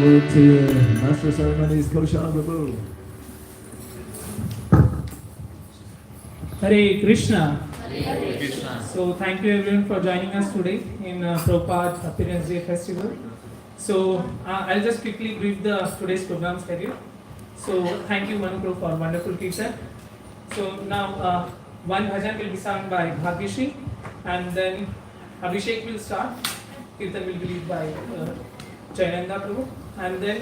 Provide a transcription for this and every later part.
Master Ceremonies Koshan Prabhu. Hare Krishna. Hare Krishna. So thank you everyone for joining us today in Prabhupada Appearance Day Festival. So I'll just quickly brief the today's program schedule. So thank you Manu Prabhu for wonderful kirtan. So now one bhajan will be sung by Bhagyashri and then Abhishek will start. Kirtan will be led by Jayananda Prabhu. And then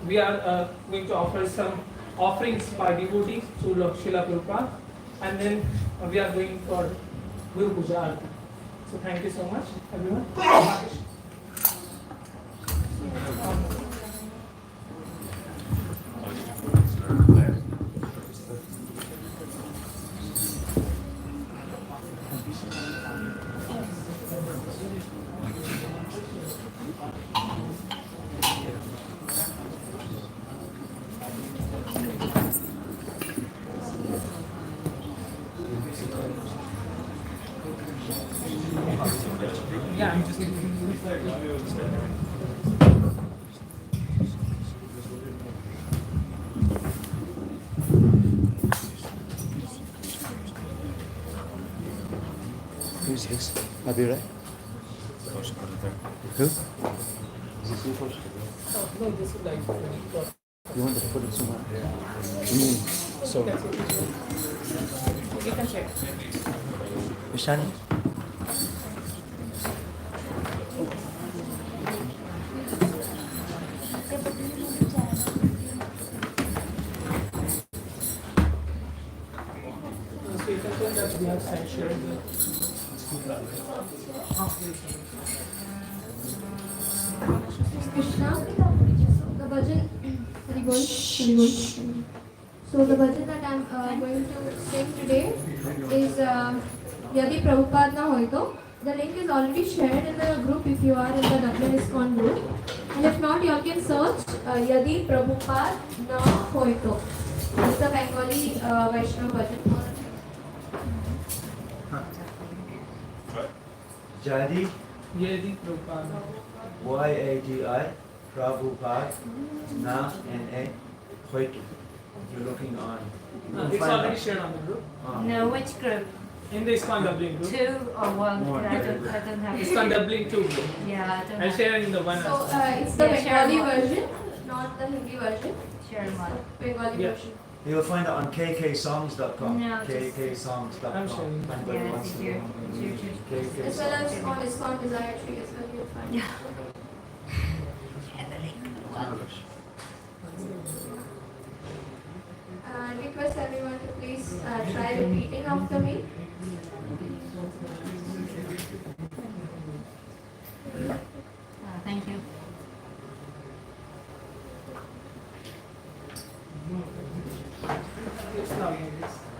we are going to offer some offerings by devotees to Srila Prabhupada. And then we are going for Guru Puja Arati. So thank you so much, everyone. Yeah, I'm just Who's this? I'll be right. Who? Is this you, Coach? no, this is like You want to put it somewhere? So. you can check. Vishani? We have sanctuary. Krishna, the bhajan, very good, very good. So the bhajan that I am going to sing today is Yadi Prabhupada Na Hoito. The link is already shared in the group if you are in the Dublin ISKCON group. And if not, you all can search Yadi Prabhupada Na Hoito. It's the Bengali Vaishnava bhajan. Jadi, Yadi Prabhupada. Y-A-D-I, Prabhupada, Na, N-A, Hoitu. You're looking on. It's already shared on the group. No, which group? In the ISKCON Dublin group. 2 or 1? One. I don't have ISKCON Dublin 2. Yeah, I don't I'll have. share in the one. So it's the Yeah, share Bengali one. version, not the Hindi version. Share one. Bengali Yeah. version. You'll find it on kksongs.com. No, just- kksongs.com. I'm sure. Anybody Yeah, wants it's to here. go. It's here. KK As well as on ISKCON Desire Tree as well, you'll find. Yeah. I request everyone to please try repeating after me. Thank you.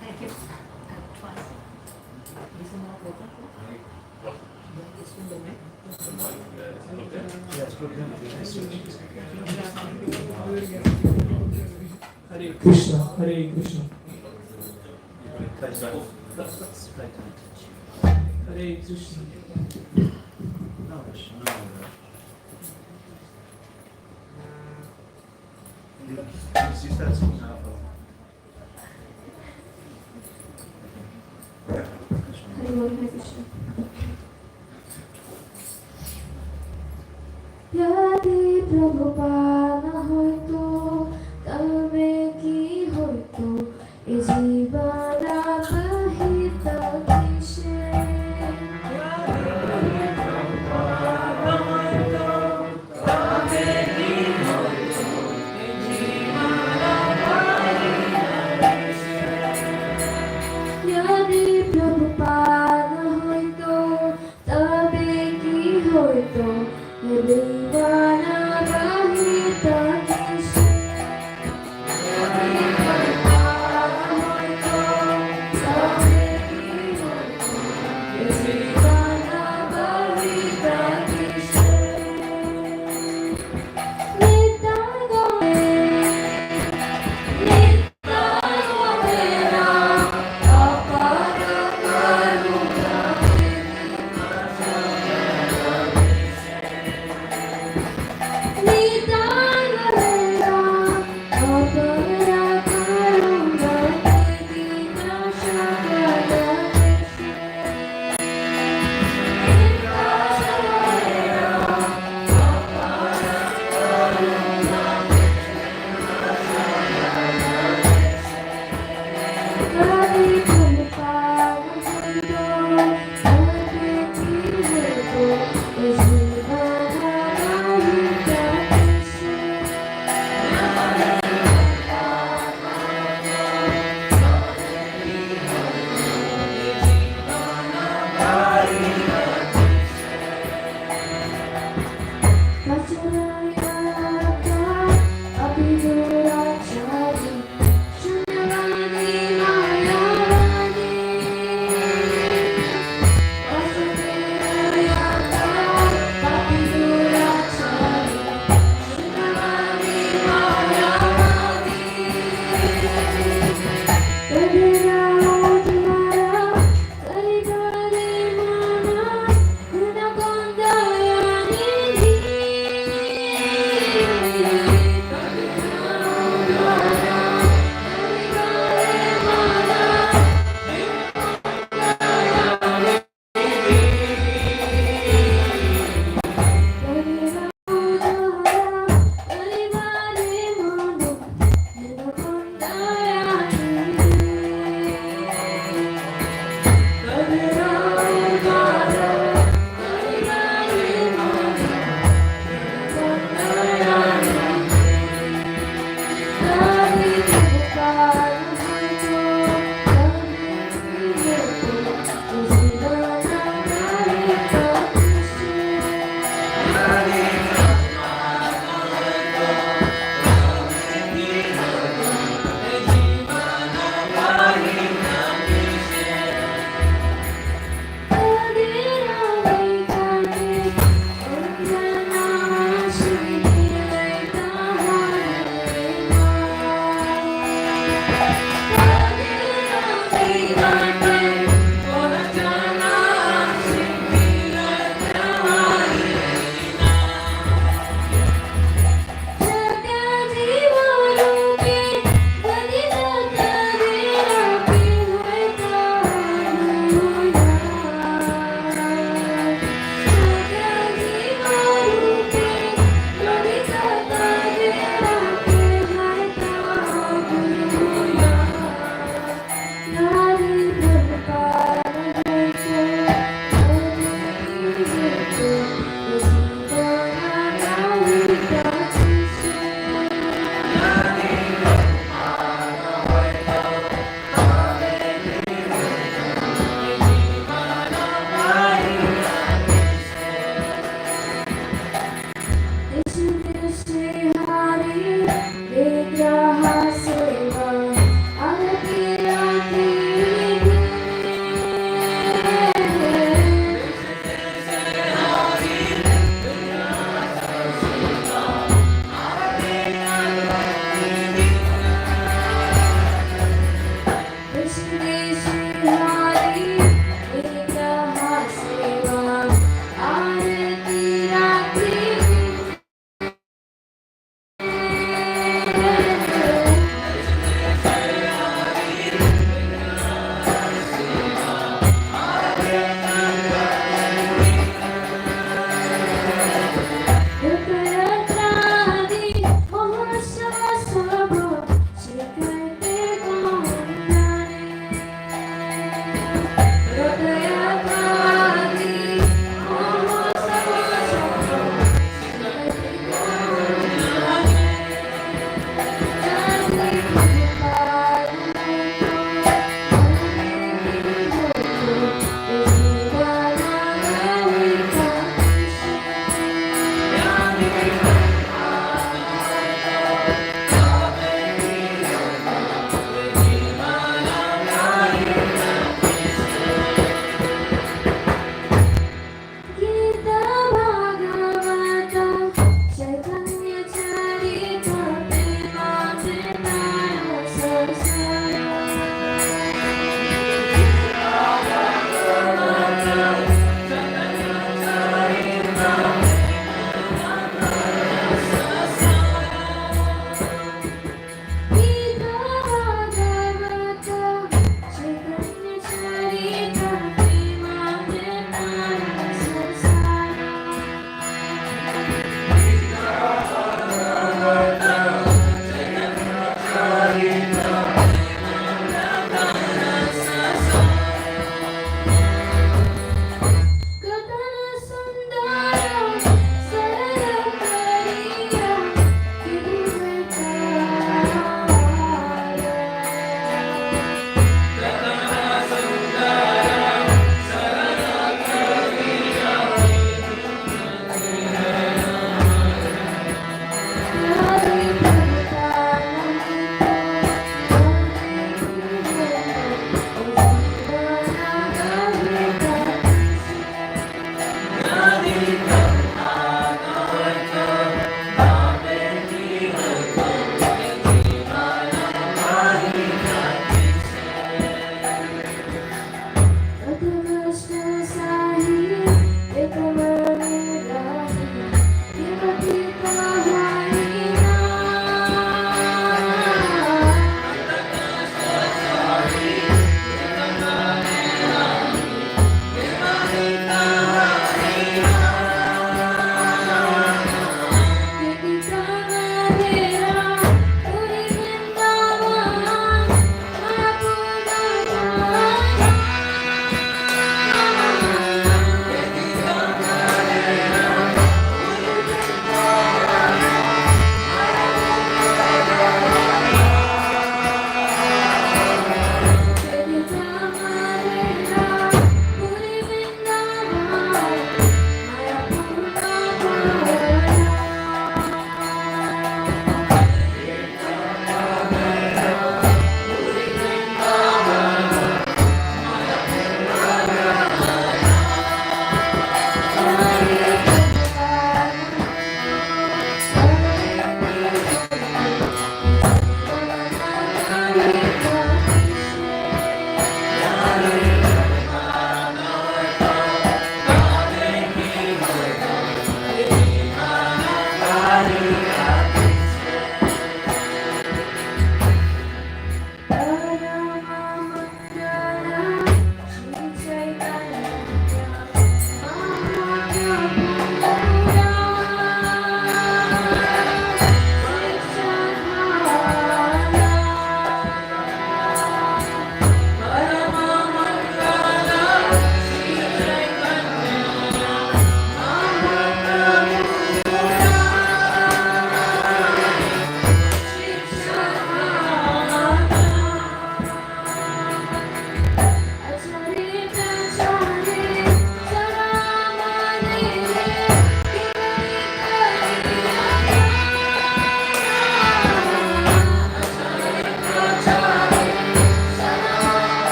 Thank you. Twice. Yes, put them Hare Krishna, Hare Krishna, Hare Krishna. No, si sta singendo. Hare Bol, Hare Krishna. यदि प्रभुपाद होइतो तबे की होइतो ए जीवन बहित किसे यदि प्रभुपाद होइतो तबे की होइतो ए जीवन बहित किसे यदि प्रभुपाद होइतो तबे की होइतो ए जीवन बहित किसे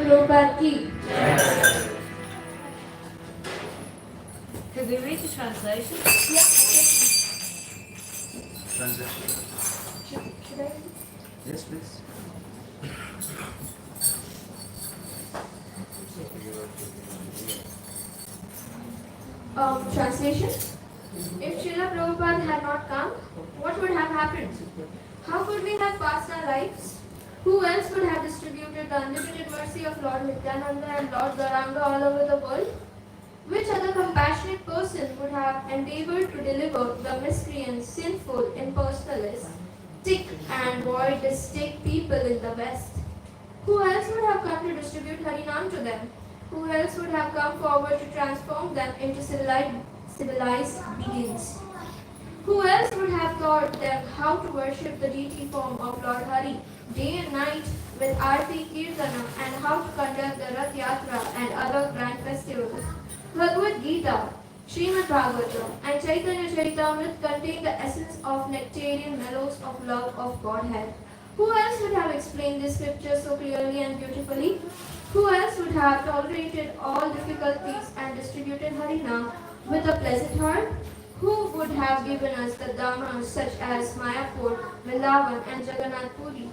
Prabhupada ki. Could we read the translation? Yeah, okay. Transaction. Should I? Yes, please. Translation. If Srila Prabhupada had not come, what would have happened? How could we have passed our lives? Who else would have distributed the unlimited mercy of Lord Nityananda and Lord Gauranga all over the world? Which other compassionate person would have endeavored to deliver the miscreants, sinful, impersonalists, sick and voidistic people in the West? Who else would have come to distribute Harinam to them? Who else would have come forward to transform them into civilized beings? Who else would have taught them how to worship the deity form of Lord Hari day and night with Aarti Kirtana and how to conduct the Rath Yatra and other grand festivals? Bhagavad Gita, Srimad Bhagavatam and Chaitanya Charitamrita contain the essence of nectarian mellows of love of Godhead. Who else would have explained this scripture so clearly and beautifully? Who else would have tolerated all difficulties and distributed Harinam with a pleasant heart? Who would have given us the dhammas such as Mayapur, Vrindavan and Jagannath Puri?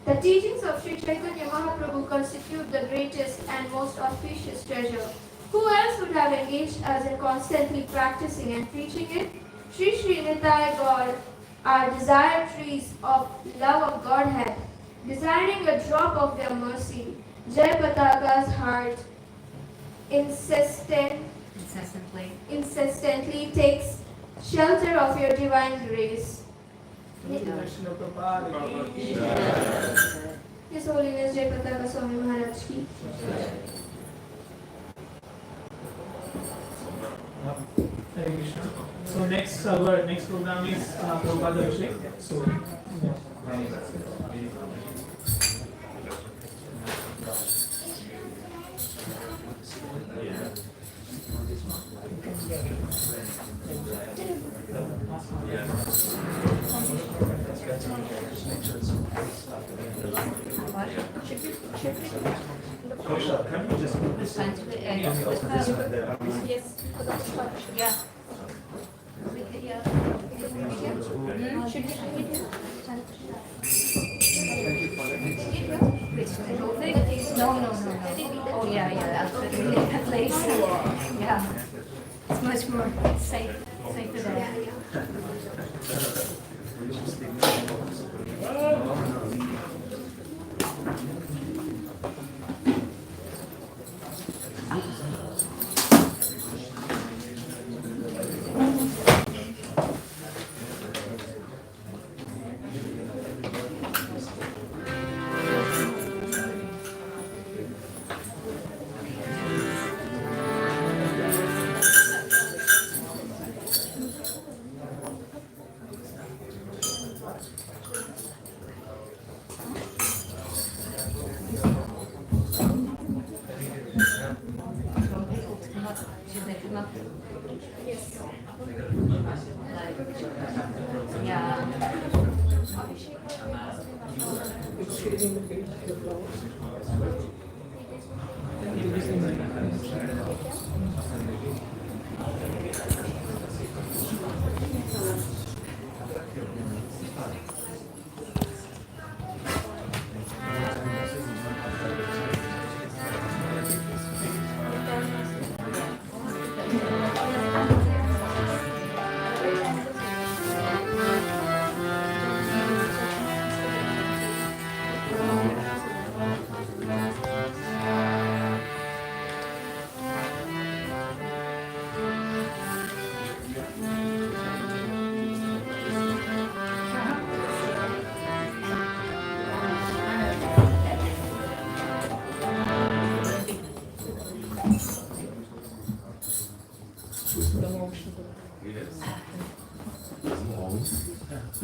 The teachings of Sri Chaitanya Mahaprabhu constitute the greatest and most auspicious treasure. Who else would have engaged us in constantly practicing and preaching it? Sri Sri Nitai Gaur, our desire trees of love of Godhead, desiring a drop of their mercy. Jai Pataka's heart insistently takes shelter of your divine grace. His Holiness Jai Pataka Swami Maharaj ki. Hare Krishna. So our next program is Prabhupada Abhishek. So Krishna, can you just put this in? Yes. Yeah. No. Oh yeah. I'll put it in that place. Yeah. It's much more safer there.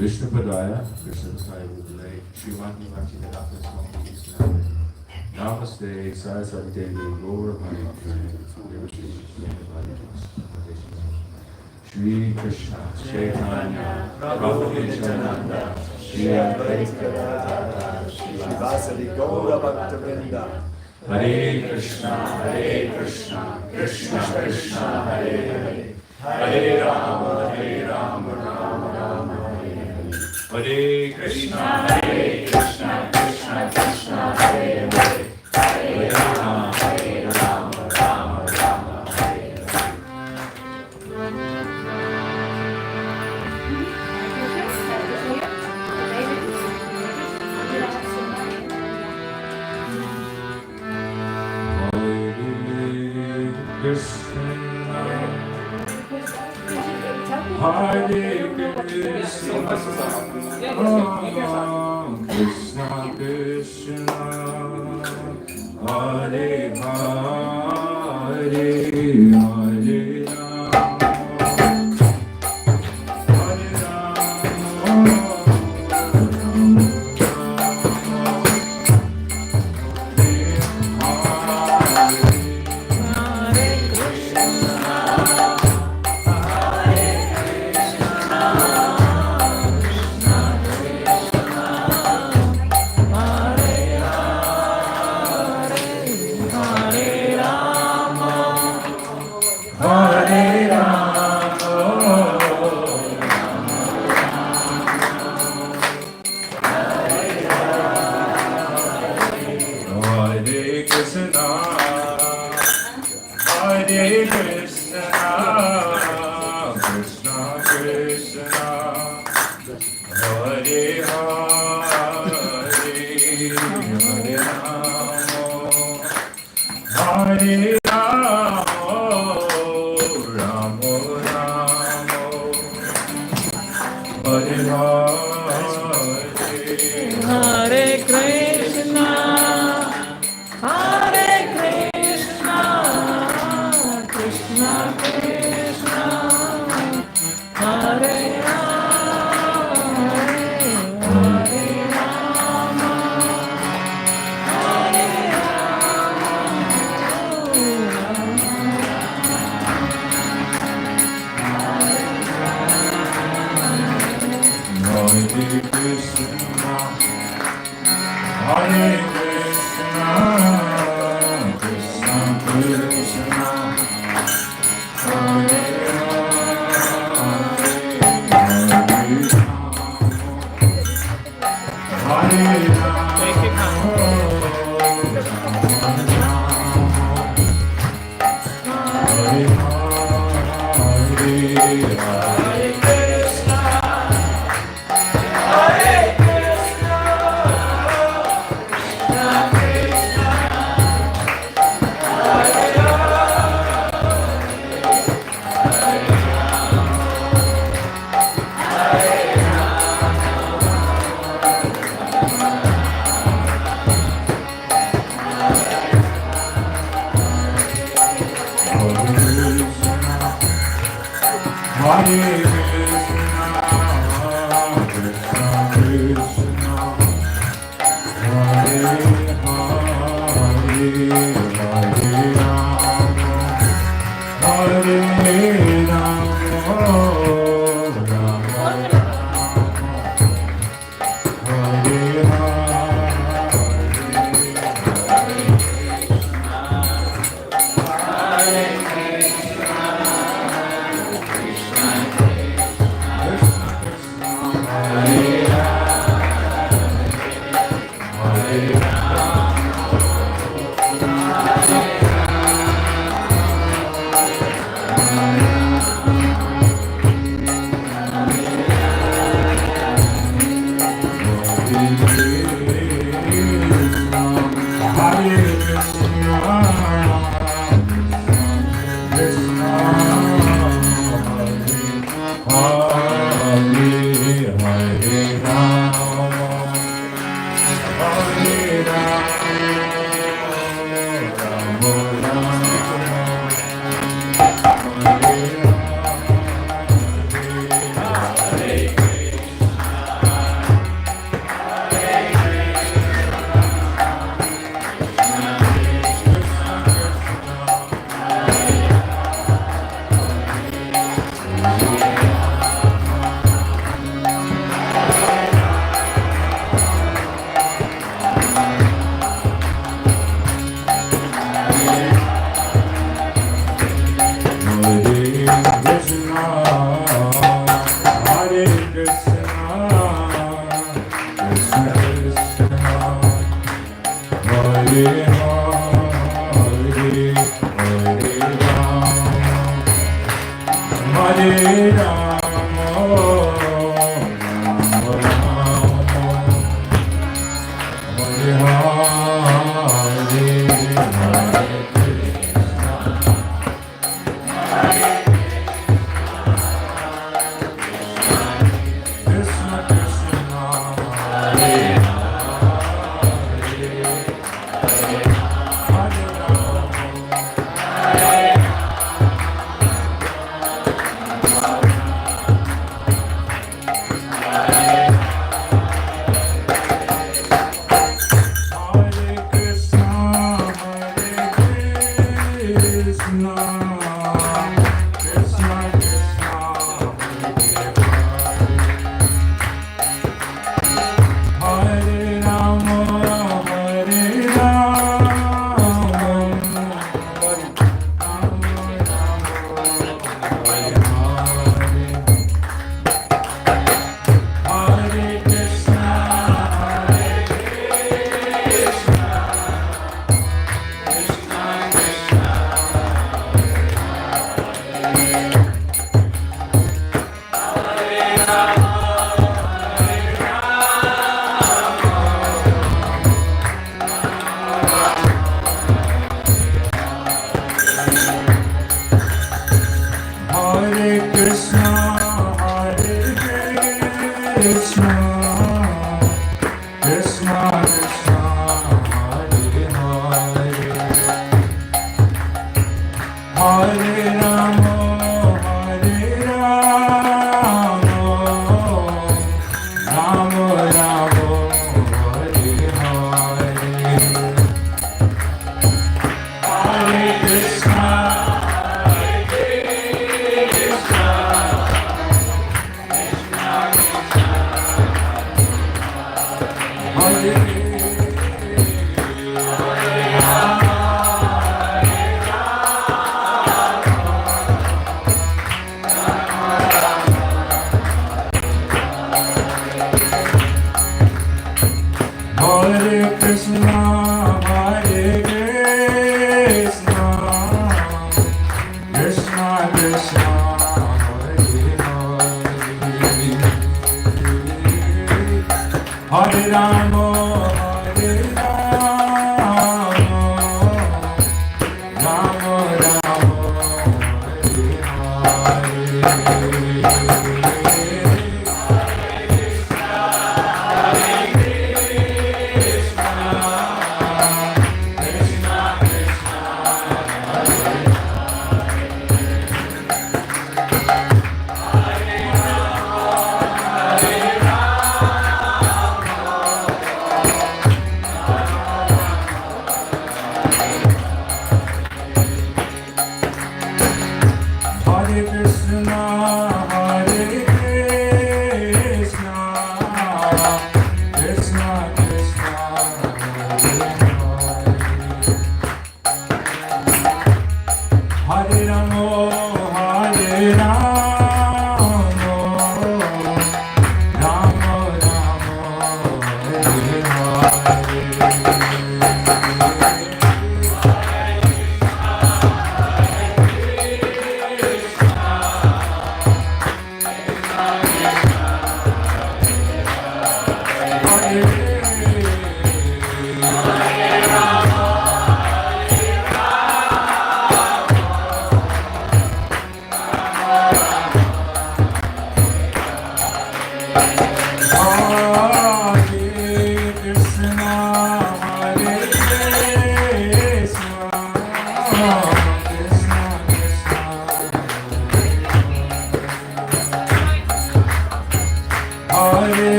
Krishna Padaya, Krishna Padaya Budale, Shrimati Bhakti Vedanta Swami Krishna. Namaste, Saraswati Devi, Gaura Bhani, Shri Krishna, Chaitanya, Prabhu Nityananda, Shri Advaita Gadadhara, Shri Vasadi Gaura Bhakta Vrinda, Hare Krishna, Krishna Krishna, Hare Hare, Hare Rama, Rama Rama, Hare Hare. Hare Krishna, Krishna Krishna, Hare Hare, Hare Rama, Rama Rama, Hare Hare. Hare Krishna, Krishna Krishna, Hare Hare, Hare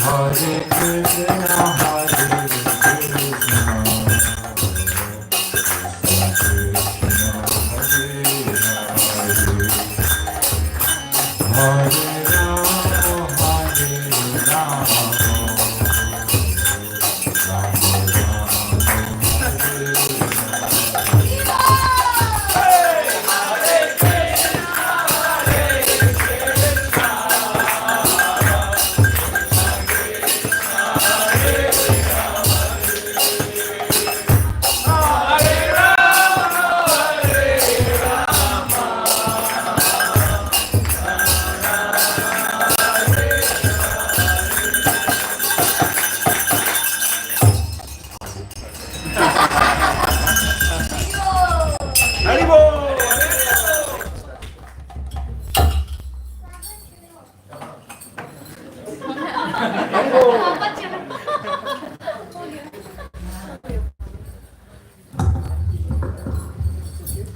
Hare Krishna, Hare Krishna,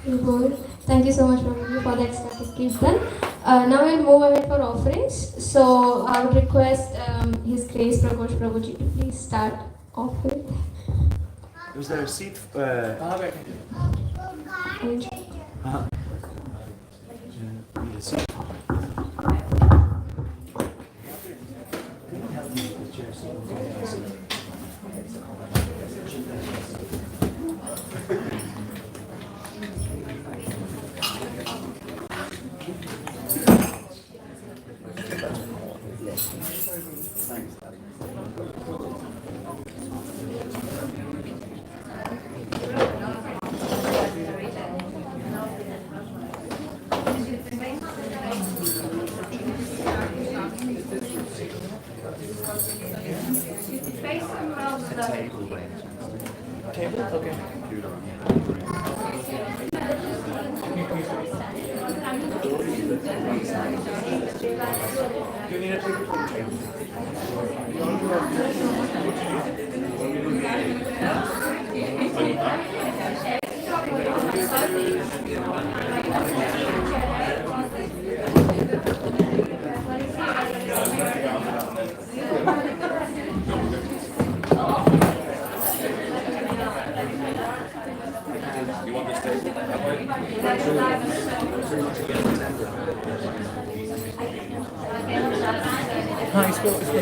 Good. Thank you so much, Prabhu, for the ecstatic kirtan. Now we'll move ahead for offerings. So I would request His Grace Prakosh Prabhuji to please start off with. Was there a seat? Arrange. Need a seat. Table? Okay. You need a table? हाँ इसको देखो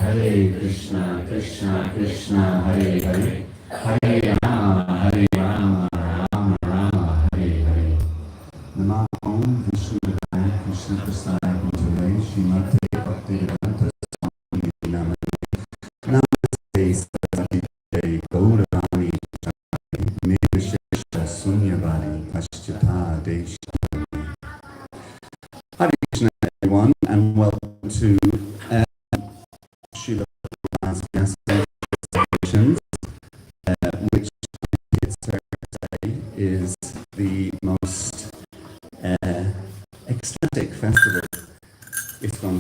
Hare Krishna, Krishna Krishna, Hare Hare, Hare Rama, Rama Rama, Hare Hare. Nama Om Vishnu Krishna Prasaya Bhutale, Srimate Bhaktivedanta Swami Namane, Namaste Saraswate Gauravani Chari, Nirvishesha Sunyavadi, Paschata Deshta. Hare Krishna everyone, and welcome to Srila Prabhupada's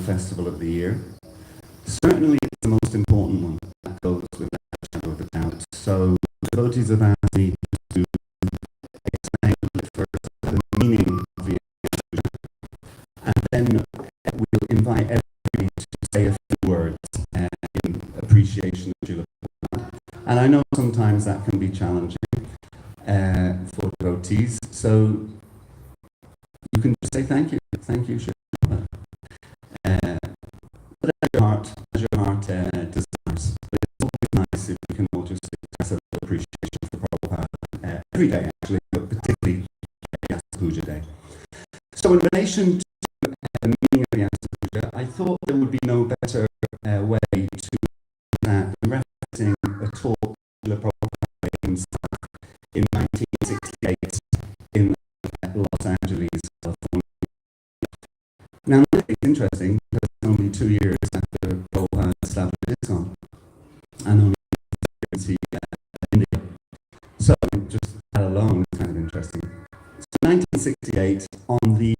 festival of the year. Certainly it's the most important one that goes without a shadow of a doubt. So devotees have asked me to explain a bit first the meaning of the occasion, and then we'll invite everybody to say a few words in appreciation of Srila Prabhupada. And I know sometimes that can be challenging for devotees, so you can just say thank you, Srila Prabhupada. But as your heart desires. But it's always nice if we can all just express a little appreciation for Prabhupada every day, actually, but particularly Yasa Puja Day. So in relation to the meaning of Yasa Puja, I thought there would be no better way to do that than referencing a talk Srila Prabhupada gave himself in 1968 in Los Angeles, California. Now, it's interesting because it's only 2 years after Prabhupada established ISKCON, and only in India. So, just that alone is kind of interesting. So, 1968, on the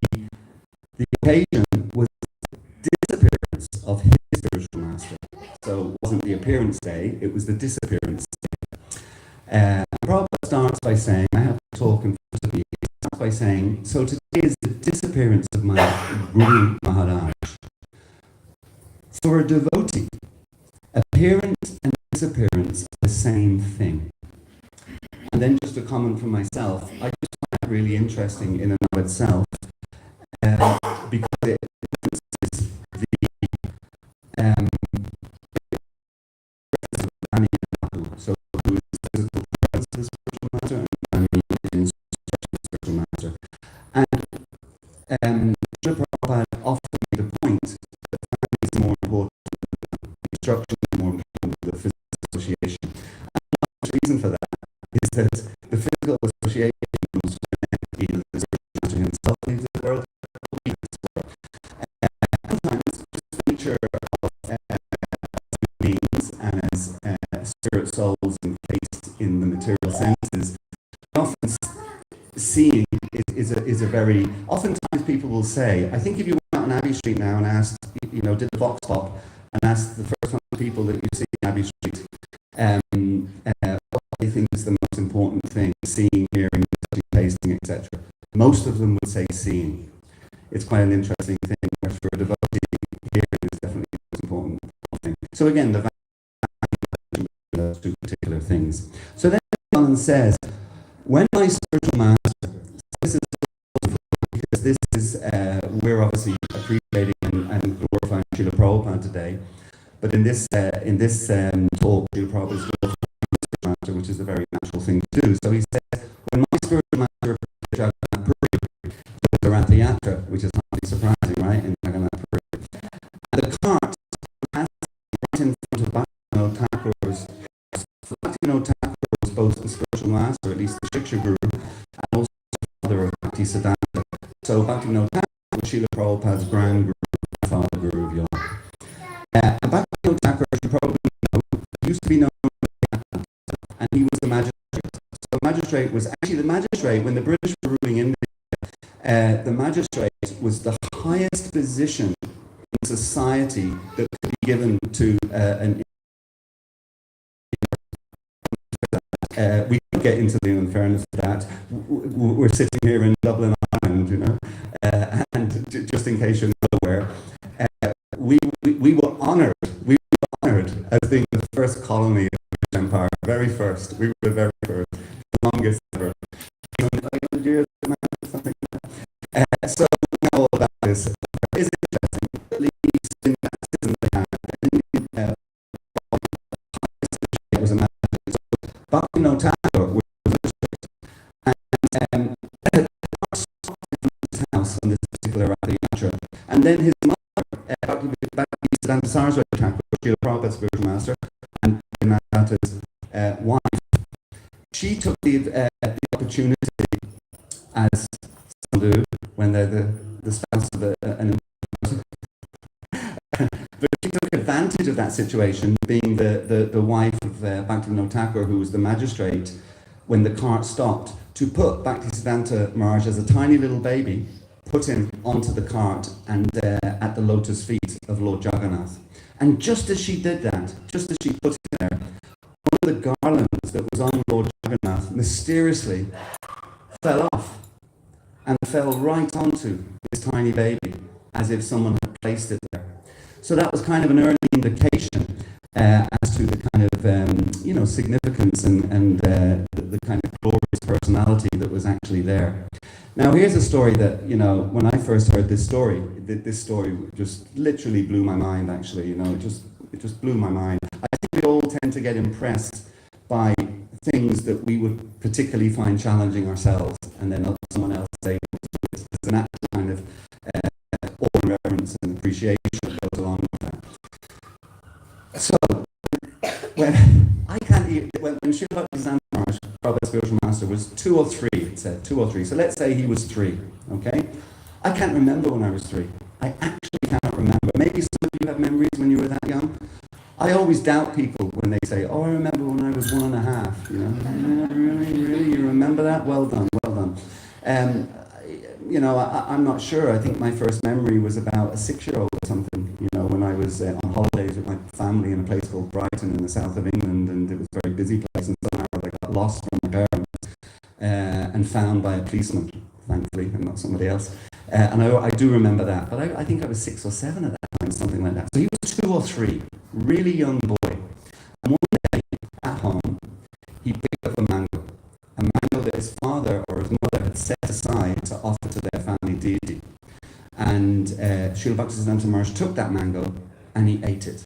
occasion was the disappearance of his spiritual master. So, it wasn't the appearance day, it was the disappearance day. Prabhupada starts by saying, I have to talk in front of you. He starts by saying, so today is the disappearance of my Guru Maharaj. For a devotee, appearance and disappearance are the same thing. And then just a comment from myself, I just find it really interesting in and of itself, because it influences the so who is the physical presence of the spiritual matter, and the spiritual matter. And Srila Prabhupada often made a point that family is more important than the instruction, is more important than the physical association. And the reason for that is that the physical association was either the spiritual master himself leaves the world, or leaves the world. Sometimes just the nature of beings and as spirit souls encased in the material senses, often seeing is a very, oftentimes people will say, I think if you went out on Abbey Street now and asked, did the vox pop and asked the first 100 people that you see on Abbey Street, what they think is the most important thing, seeing, hearing, tasting, etc. Most of them would say seeing. It's quite an interesting thing, where for a devotee, hearing is definitely the most important thing. So again, the value of those two particular things. So then Alan says, when my spiritual master, this is because this is, we're obviously appreciating and glorifying Srila Prabhupada today, but in this talk, Srila Prabhupada is glorifying spiritual master, which is a very natural thing to do. So he says, when my spiritual master appeared at Jagannath Puri, so the Rath Yatra, which is hardly surprising, right, in Jagannath Puri, and the cart passed right in front of Bhaktivinoda Thakur's. Bhaktivinoda Thakur was both the spiritual master, at least the Shiksha Guru, and also the father of Bhaktisiddhanta. So Bhaktivinoda Thakur was Srila Prabhupada's grand guru, father guru of yoga. And Bhaktivinoda Thakur, as you probably know, used to be known as and he was the magistrate. So the magistrate was actually the magistrate when the British were ruling India. The magistrate was the highest position in society that could be given to an we could get into the unfairness of that. We're sitting here in Dublin, Ireland, and just in case you're not aware, we were honoured as being the first colony of the British Empire, very first. We were the very first, the longest ever. So we know all about this. It's interesting, at least in that system they had, it was a magistrate. Bhaktivinoda Thakur was a magistrate, and his house on this particular Rath Yatra, and then his mother, Bhaktisiddhanta Saraswati Thakur, Srila Prabhupada's spiritual master, and Bhaktisiddhanta's wife, she took the opportunity, as some do when they're the spouse of an person, but she took advantage of that situation, being the wife of Bhaktivinoda Thakur, who was the magistrate, when the cart stopped, to put Bhaktisiddhanta Maharaj as a tiny little baby, put him onto the cart and at the lotus feet of Lord Jagannath. And just as she did that, just as she put it there, one of the garlands that was on Lord Jagannath mysteriously fell off and fell right onto this tiny baby, as if someone had placed it there. So that was kind of an early indication as to the kind of significance and the kind of glorious personality that was actually there. Now here's a story that, when I first heard this story just literally blew my mind. Actually, it just blew my mind. I think we all tend to get impressed by things that we would particularly find challenging ourselves, and then someone else say there's an actual kind of awe and reverence and appreciation that goes along with that. So when Srila Maharaj, Prabhupada's spiritual master, was 2 or 3, it said 2 or 3. So let's say he was 3. Okay, I can't remember when I was 3. I actually cannot remember. Maybe some of you have memories when you were that young. I always doubt people when they say, "Oh, I remember when I was 1.5." Really, you remember that? Well done, well done. I'm not sure. I think my first memory was about a 6-year-old or something. When I was on holidays with my family in a place called Brighton in the south of England, and it was a very busy place. And somehow I got lost from my parents and found by a policeman, thankfully, and not somebody else. And I do remember that. But I think I was 6 or 7 at that time, something like that. So he was 2 or 3. Really young boy. And one day at home, he picked up a mango that his father or his mother had set aside to offer to their family deity. And Srila Bhaktisiddhanta Maharaj took that mango and he ate it.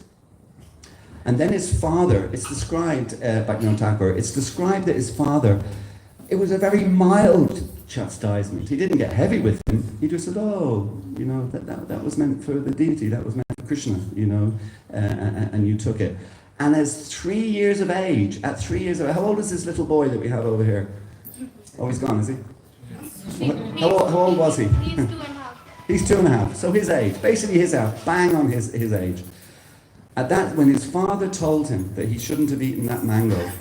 And then his father, it's described, Bhaktivinoda Thakur, it's described that his father, it was a very mild chastisement. He didn't get heavy with him. He just said, that was meant for the deity, that was meant for Krishna, and you took it. And as 3 years of age, how old is this little boy that we have over here? Oh, he's gone, is he? How old was he? He's 2.5. He's 2.5, so his age, basically his age, bang on his age. At that, when his father told him that he shouldn't have eaten that mango,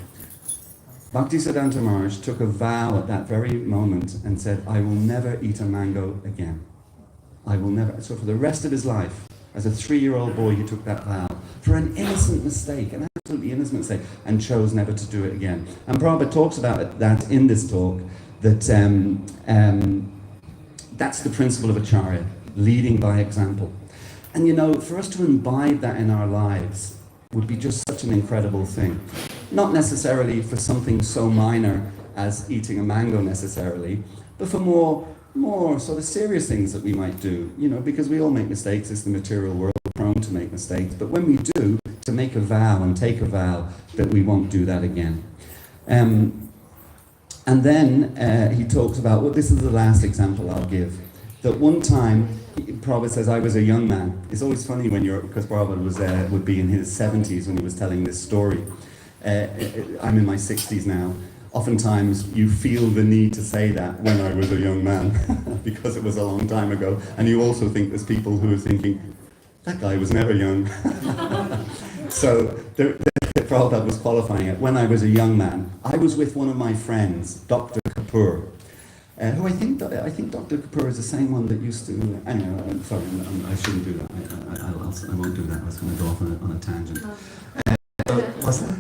Bhaktisiddhanta Maharaj took a vow at that very moment and said, "I will never eat a mango again. I will never." So for the rest of his life, as a 3-year-old boy, he took that vow for an innocent mistake, an absolutely innocent mistake, and chose never to do it again. And Prabhupada talks about that in this talk, that that's the principle of Acharya, leading by example. And for us to imbibe that in our lives would be just such an incredible thing. Not necessarily for something so minor as eating a mango necessarily, but for more sort of serious things that we might do, because we all make mistakes. It's the material world, we're prone to make mistakes. But when we do, to make a vow and take a vow that we won't do that again. And then he talks about, this is the last example I'll give, that one time, Prabhupada says, I was a young man. It's always funny because Prabhupada would be in his 70s when he was telling this story. I'm in my 60s now. Oftentimes you feel the need to say that when I was a young man, because it was a long time ago. And you also think there's people who are thinking, that guy was never young. So Prabhupada was qualifying it. When I was a young man, I was with one of my friends, Dr. Kapoor, who I think Dr. Kapoor is the same one that used to. Anyway, I'm sorry, I shouldn't do that. I won't do that. I was going to go off on a tangent. What's that?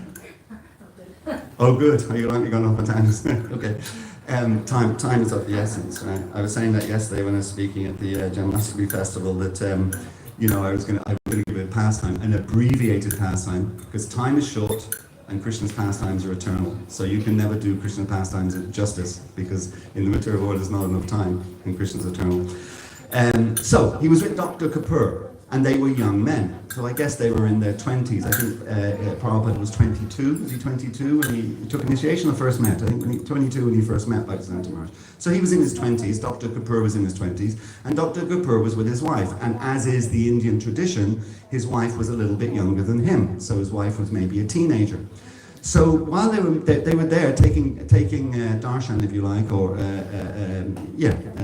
Oh, good. You're going off on tangent. Okay. Time is of the essence, right? I was saying that yesterday when I was speaking at the Janmashtami festival that I was going to give a pastime, an abbreviated pastime, because time is short. And Krishna's pastimes are eternal. So you can never do Krishna's pastimes justice, because in the material world there's not enough time, and Krishna's eternal. So he was with Dr. Kapoor, and they were young men. So I guess they were in their 20s. I think Prabhupada was 22. Was he 22 when he took initiation or first met? I think when he 22 when he first met Bhaktisiddhanta Maharaj. So he was in his 20s, Dr. Kapoor was in his 20s, and Dr. Kapoor was with his wife. And as is the Indian tradition, his wife was a little bit younger than him. So his wife was maybe a teenager. So while they were there taking darshan, if you like, or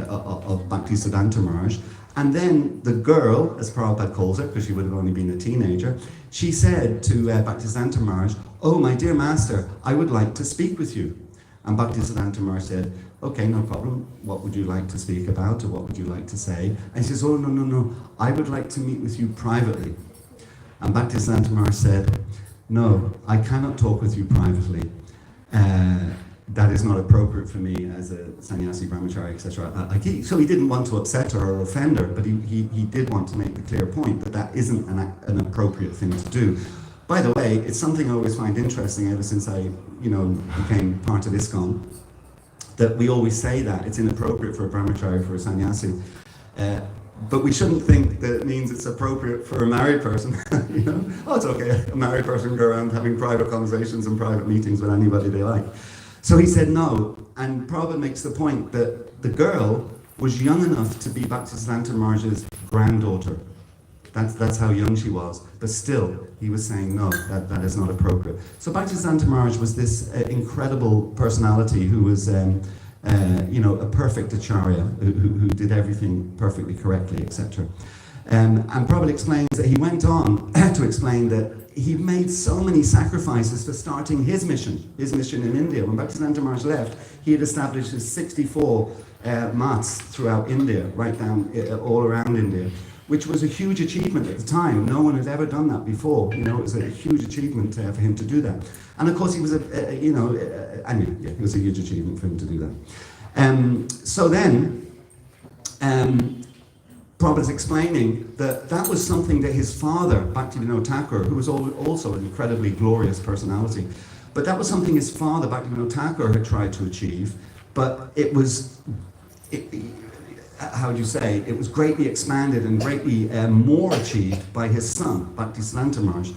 of Bhaktisiddhanta Maharaj, and then the girl, as Prabhupada calls her, because she would have only been a teenager, she said to Bhaktisiddhanta Maharaj, "Oh, my dear master, I would like to speak with you." And Bhaktisiddhanta Maharaj said, Okay, no problem. What would you like to speak about, or what would you like to say? And he says, oh, no, I would like to meet with you privately. And Bhaktisiddhanta Maharaj said, no, I cannot talk with you privately. That is not appropriate for me as a sannyasi, brahmachari, etc. So he didn't want to upset her or offend her, but he did want to make the clear point that that isn't an appropriate thing to do. By the way, it's something I always find interesting ever since I, became part of ISKCON, that we always say that it's inappropriate for a brahmachari, for a sannyasi. But we shouldn't think that it means it's appropriate for a married person. Oh, it's okay, a married person can go around having private conversations and private meetings with anybody they like. So he said no, and Prabhupada makes the point that the girl was young enough to be Bhaktisiddhanta Maharaj's granddaughter. That's how young she was. But still, he was saying, no, that is not appropriate. So Bhaktisiddhanta Maharaj was this incredible personality who was, a perfect acharya, who did everything perfectly correctly, etc. And Prabhupada explains that he went on to explain that he made so many sacrifices for starting his mission in India. When Bhaktisiddhanta Maharaj left, he had established his 64 mats throughout India, right down all around India, which was a huge achievement at the time. No one had ever done that before. It was a huge achievement for him to do that. And of course, he was it was a huge achievement for him to do that. So then, Prabhupada's explaining that was something that his father, Bhaktivinoda Thakur, who was also an incredibly glorious personality, but that was something his father, Bhaktivinoda Thakur, had tried to achieve, but it was greatly expanded and greatly more achieved by his son, Bhaktisiddhanta Maharaj.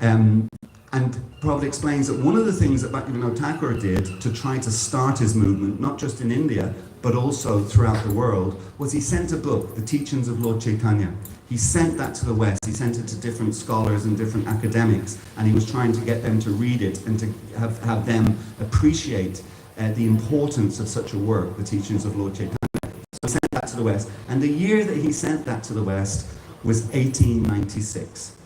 And Prabhupada explains that one of the things that Bhaktivinoda Thakur did to try to start his movement, not just in India, but also throughout the world, was he sent a book, The Teachings of Lord Chaitanya. He sent that to the West. He sent it to different scholars and different academics, and he was trying to get them to read it and to have them appreciate the importance of such a work, The Teachings of Lord Chaitanya. So he sent that to the West. And the year that he sent that to the West was 1896.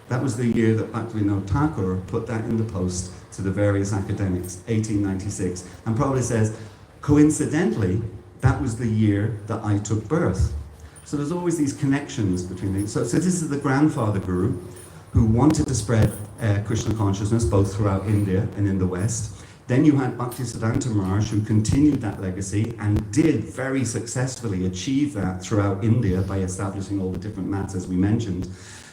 That was the year that Bhaktivinoda Thakur put that in the post to the various academics, 1896. And Prabhupada says, coincidentally, that was the year that I took birth. So there's always these connections between these. So this is the grandfather guru who wanted to spread Krishna consciousness both throughout India and in the West. Then you had Bhaktisiddhanta Maharaj, who continued that legacy and did very successfully achieve that throughout India by establishing all the different mats, as we mentioned.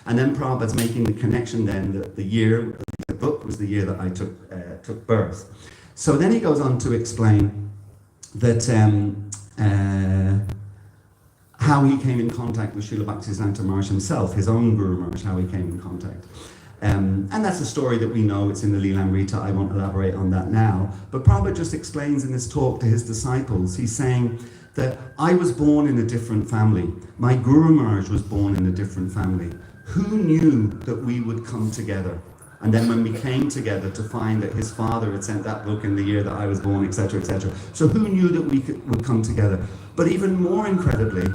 And then Prabhupada's making the connection then that the book was the year that I took birth. So then he goes on to explain that how he came in contact with Srila Bhaktisiddhanta Maharaj himself, his own Guru Maharaj, how he came in contact. And that's a story that we know, it's in the Lilamrita, I won't elaborate on that now. But Prabhupada just explains in this talk to his disciples, he's saying that I was born in a different family. My Guru Maharaj was born in a different family. Who knew that we would come together? And then when we came together to find that his father had sent that book in the year that I was born, etc., etc. So who knew that we would come together? But even more incredibly,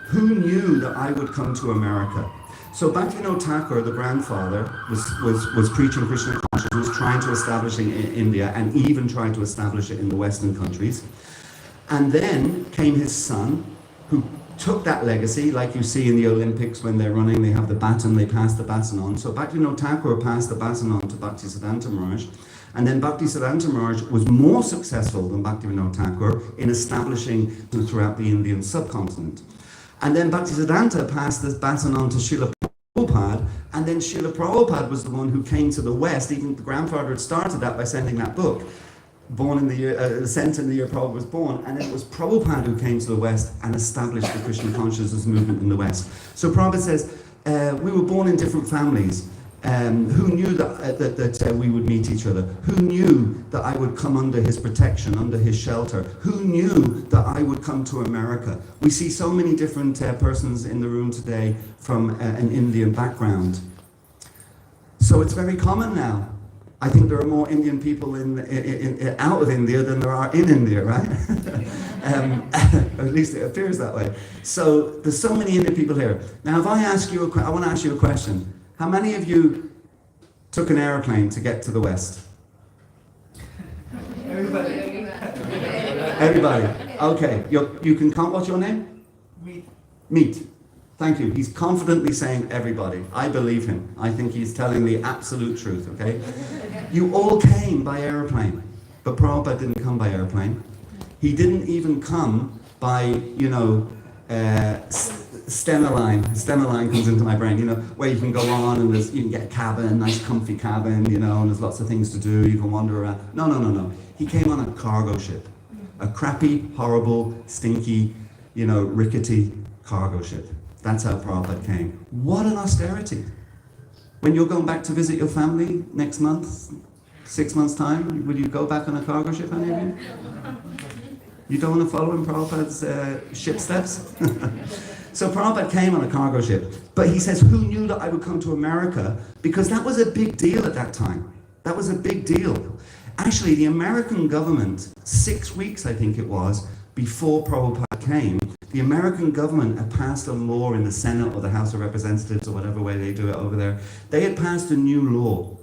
who knew that I would come to America? So Bhaktivinoda Thakur, the grandfather, was preaching Krishna consciousness, was trying to establish it in India, and even tried to establish it in the Western countries. And then came his son, who took that legacy, like you see in the Olympics when they're running, they have the baton, they pass the baton on. So Bhaktivinoda Thakur passed the baton on to Bhaktisiddhanta Maharaj, and then Bhaktisiddhanta Maharaj was more successful than Bhaktivinoda Thakur in establishing throughout the Indian subcontinent. And then Bhaktisiddhanta passed this baton on to Srila Prabhupada, and then Srila Prabhupada was the one who came to the West. Even the grandfather had started that by sending that book. Born in the year, sent in the year Prabhupada was born, and it was Prabhupada who came to the West and established the Krishna consciousness movement in the West. So Prabhupada says, we were born in different families. Who knew that we would meet each other? Who knew that I would come under his protection, under his shelter? Who knew that I would come to America? We see so many different persons in the room today from an Indian background. So it's very common now. I think there are more Indian people out of India than there are in India, right? At least it appears that way. So there's so many Indian people here. Now, if I ask you I want to ask you a question. How many of you took an airplane to get to the West? Everybody. Everybody. Okay, you can count. What's your name? Meet. Thank you. He's confidently saying everybody. I believe him. I think he's telling the absolute truth, okay? You all came by airplane, but Prabhupada didn't come by airplane. He didn't even come by, Stena line. Stena line comes into my brain, where you can go on and you can get a cabin, nice comfy cabin, and there's lots of things to do. You can wander around. No. He came on a cargo ship. A crappy, horrible, stinky, rickety cargo ship. That's how Prabhupada came. What an austerity. When you're going back to visit your family next month, 6 months' time, will you go back on a cargo ship, any of you? You don't want to follow in Prabhupada's ship steps? So Prabhupada came on a cargo ship. But he says, who knew that I would come to America? Because that was a big deal at that time. That was a big deal. Actually, the American government, 6 weeks, I think it was, before Prabhupada came, the American government had passed a law in the Senate or the House of Representatives or whatever way they do it over there. They had passed a new law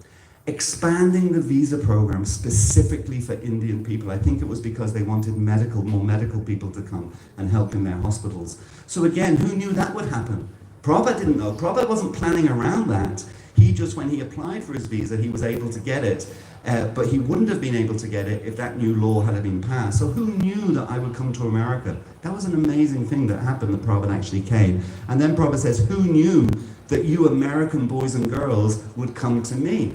expanding the visa program specifically for Indian people. I think it was because they wanted more medical people to come and help in their hospitals. So again, who knew that would happen? Prabhupada didn't know. Prabhupada wasn't planning around that. He just, when he applied for his visa, he was able to get it. But he wouldn't have been able to get it if that new law had been passed. So who knew that I would come to America? That was an amazing thing that happened, that Prabhupada actually came. And then Prabhupada says, who knew that you American boys and girls would come to me?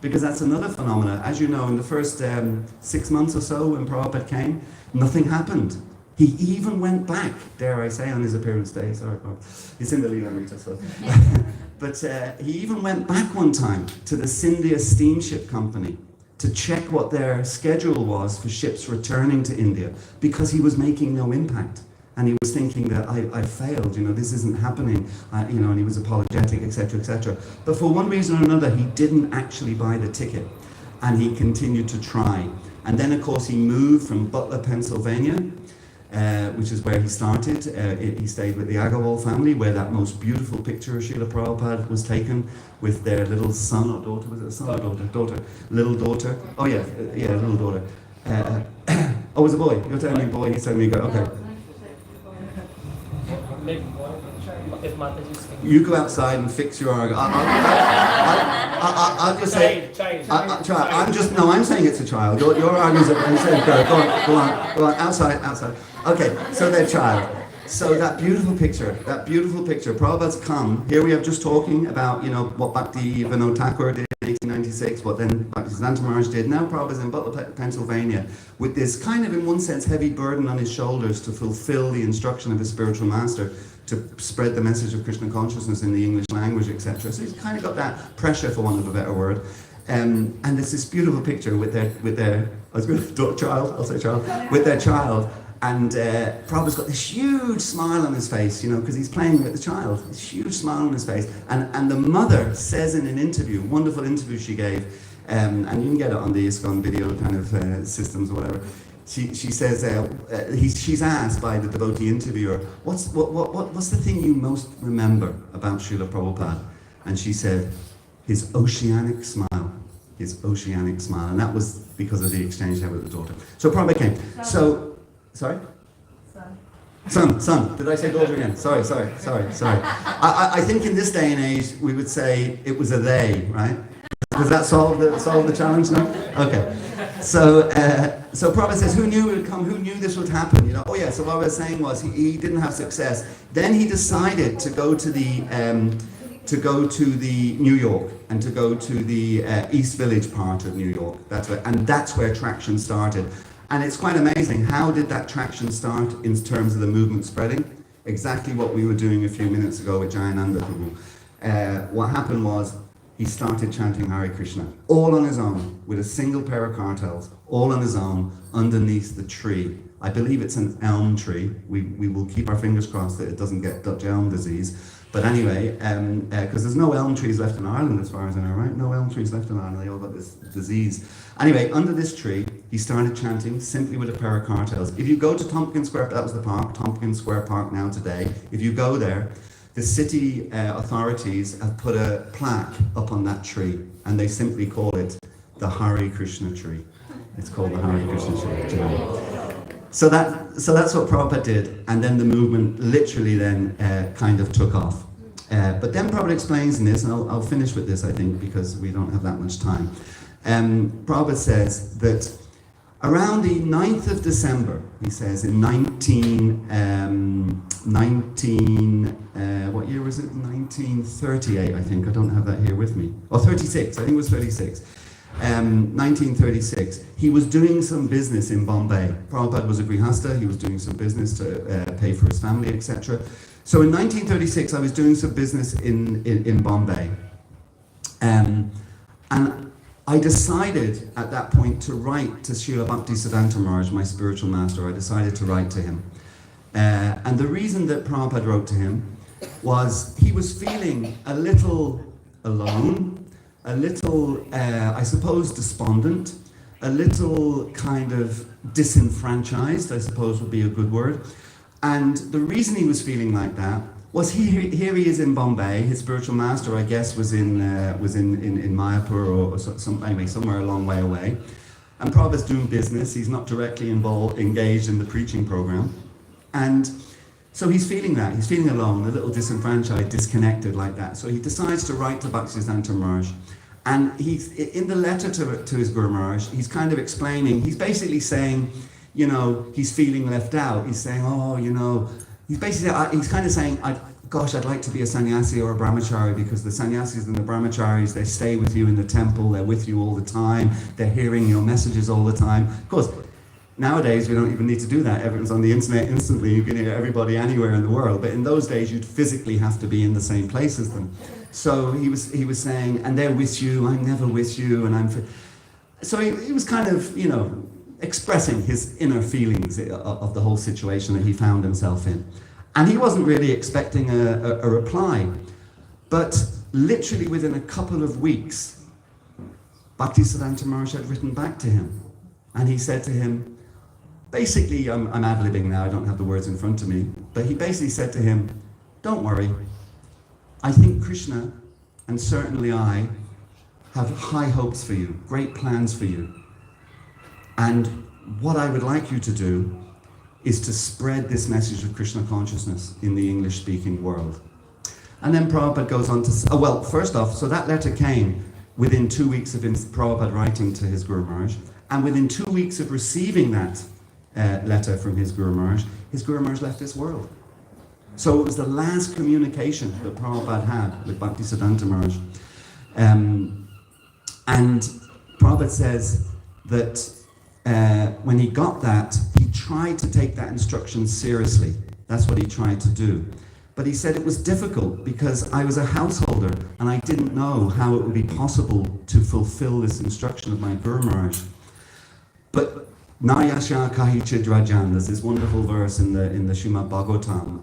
Because that's another phenomenon. As you know, in the first 6 months or so when Prabhupada came, nothing happened. He even went back, dare I say, on his appearance day. Sorry, Prabhupada. It's in the Leela Rita, so. But he even went back one time to the Scindia steamship company to check what their schedule was for ships returning to India, because he was making no impact. And he was thinking that I failed, this isn't happening, and he was apologetic, etc., etc. But for one reason or another, he didn't actually buy the ticket, and he continued to try. And then, of course, he moved from Butler, Pennsylvania, which is where he started. He stayed with the Agarwal family, where that most beautiful picture of Srila Prabhupada was taken with their little son or daughter. Was it a son or daughter? Daughter. Little daughter. Oh, yeah, little daughter. Oh, it was a boy. You're telling me boy, he's telling me girl. Okay. You go outside and fix your argument. I'll just say, child. I'm saying it's a child. Your argument is you said girl. Go on, outside. Okay, so their child. So that beautiful picture, Prabhupada's come. Here we are just talking about, what Bhakti Vinod Thakur did in 1896, what then Bhaktisiddhanta Maharaj did. Now Prabhupada's in Butler, Pennsylvania, with this kind of, in one sense, heavy burden on his shoulders to fulfill the instruction of his spiritual master, to spread the message of Krishna consciousness in the English language, etc. So he's kind of got that pressure, for want of a better word. And there's this beautiful picture with their child. And Prabhupada's got this huge smile on his face, because he's playing with the child. This huge smile on his face. And the mother says in an interview, wonderful interview she gave, and you can get it on the ISKCON video kind of systems or whatever. She says, she's asked by the devotee interviewer, what's the thing you most remember about Srila Prabhupada? And she said, his oceanic smile. And that was because of the exchange there with the daughter. So Prabhupada came. Sorry? Son. Did I say daughter again? Sorry. I think in this day and age, we would say it was a they, right? Does that solve the challenge now? Okay. So Prabhupada says, who knew it would come? Who knew this would happen? So what I was saying was he didn't have success. Then he decided to go to the New York and to go to the East Village part of New York. That's where traction started. And it's quite amazing. How did that traction start in terms of the movement spreading? Exactly what we were doing a few minutes ago with Jayananda Prabhu. What happened was he started chanting Hare Krishna, all on his own, with a single pair of cartels, all on his own, underneath the tree. I believe it's an elm tree. We will keep our fingers crossed that it doesn't get Dutch elm disease. But anyway, because there's no elm trees left in Ireland as far as I know, right? No elm trees left in Ireland, they all got this disease. Anyway, under this tree, he started chanting simply with a pair of cartels. If you go to Tompkins Square, that was the park, Tompkins Square Park now today, if you go there, the city authorities have put a plaque up on that tree, and they simply call it the Hare Krishna tree. It's called the Hare Krishna tree. So that's what Prabhupada did, and then the movement literally then kind of took off. But then Prabhupada explains in this, and I'll finish with this, I think, because we don't have that much time. Prabhupada says that around the 9th of December, he says, in what year was it? 1938, I think. I don't have that here with me. Or 36, I think it was 36. 1936, he was doing some business in Bombay. Prabhupada was a grihasta, he was doing some business to pay for his family, etc. So in 1936, I was doing some business in Bombay. And I decided at that point to write to Srila Bhaktisiddhanta Maharaj, my spiritual master. I decided to write to him. And the reason that Prabhupada wrote to him was he was feeling a little alone, a little, I suppose, despondent, a little kind of disenfranchised, I suppose would be a good word. And the reason he was feeling like that was here he is in Bombay. His spiritual master, I guess, was in Mayapur or anyway, somewhere a long way away. And Prabhupada's doing business. He's not directly engaged in the preaching program. And so he's feeling that. He's feeling alone, a little disenfranchised, disconnected like that. So he decides to write to Bhaktisiddhanta Maharaj. And he's in the letter to his Guru Maharaj, he's kind of explaining, he's basically saying, you know, he's feeling left out. He's saying, oh, you know, he's kind of saying, gosh, I'd like to be a sannyasi or a brahmachari, because the sannyasis and the brahmacharis, they stay with you in the temple, they're with you all the time, they're hearing your messages all the time. Of course, nowadays we don't even need to do that. Everyone's on the internet instantly, you can hear everybody anywhere in the world. But in those days, you'd physically have to be in the same place as them. So he was saying, and they're with you, I'm never with you, and so he was kind of, you know, expressing his inner feelings of the whole situation that he found himself in. And he wasn't really expecting a reply. But literally within a couple of weeks, Bhaktisiddhanta Maharaj had written back to him. And he said to him, basically, I'm ad-libbing now, I don't have the words in front of me, but he basically said to him, don't worry, I think Krishna, and certainly I, have high hopes for you, great plans for you. And what I would like you to do is to spread this message of Krishna consciousness in the English-speaking world. And then Prabhupada goes on to say, oh, well, first off, so that letter came within 2 weeks of Prabhupada writing to his Guru Maharaj, and within 2 weeks of receiving that letter from his Guru Maharaj left this world. So it was the last communication that Prabhupada had with Bhaktisiddhanta Maharaj. And Prabhupada says that when he got that, he tried to take that instruction seriously. That's what he tried to do. But he said it was difficult because I was a householder and I didn't know how it would be possible to fulfill this instruction of my Guru Maharaj. But Nayasha Kahi Chidrajan, there's this wonderful verse in the Srimad Bhagavatam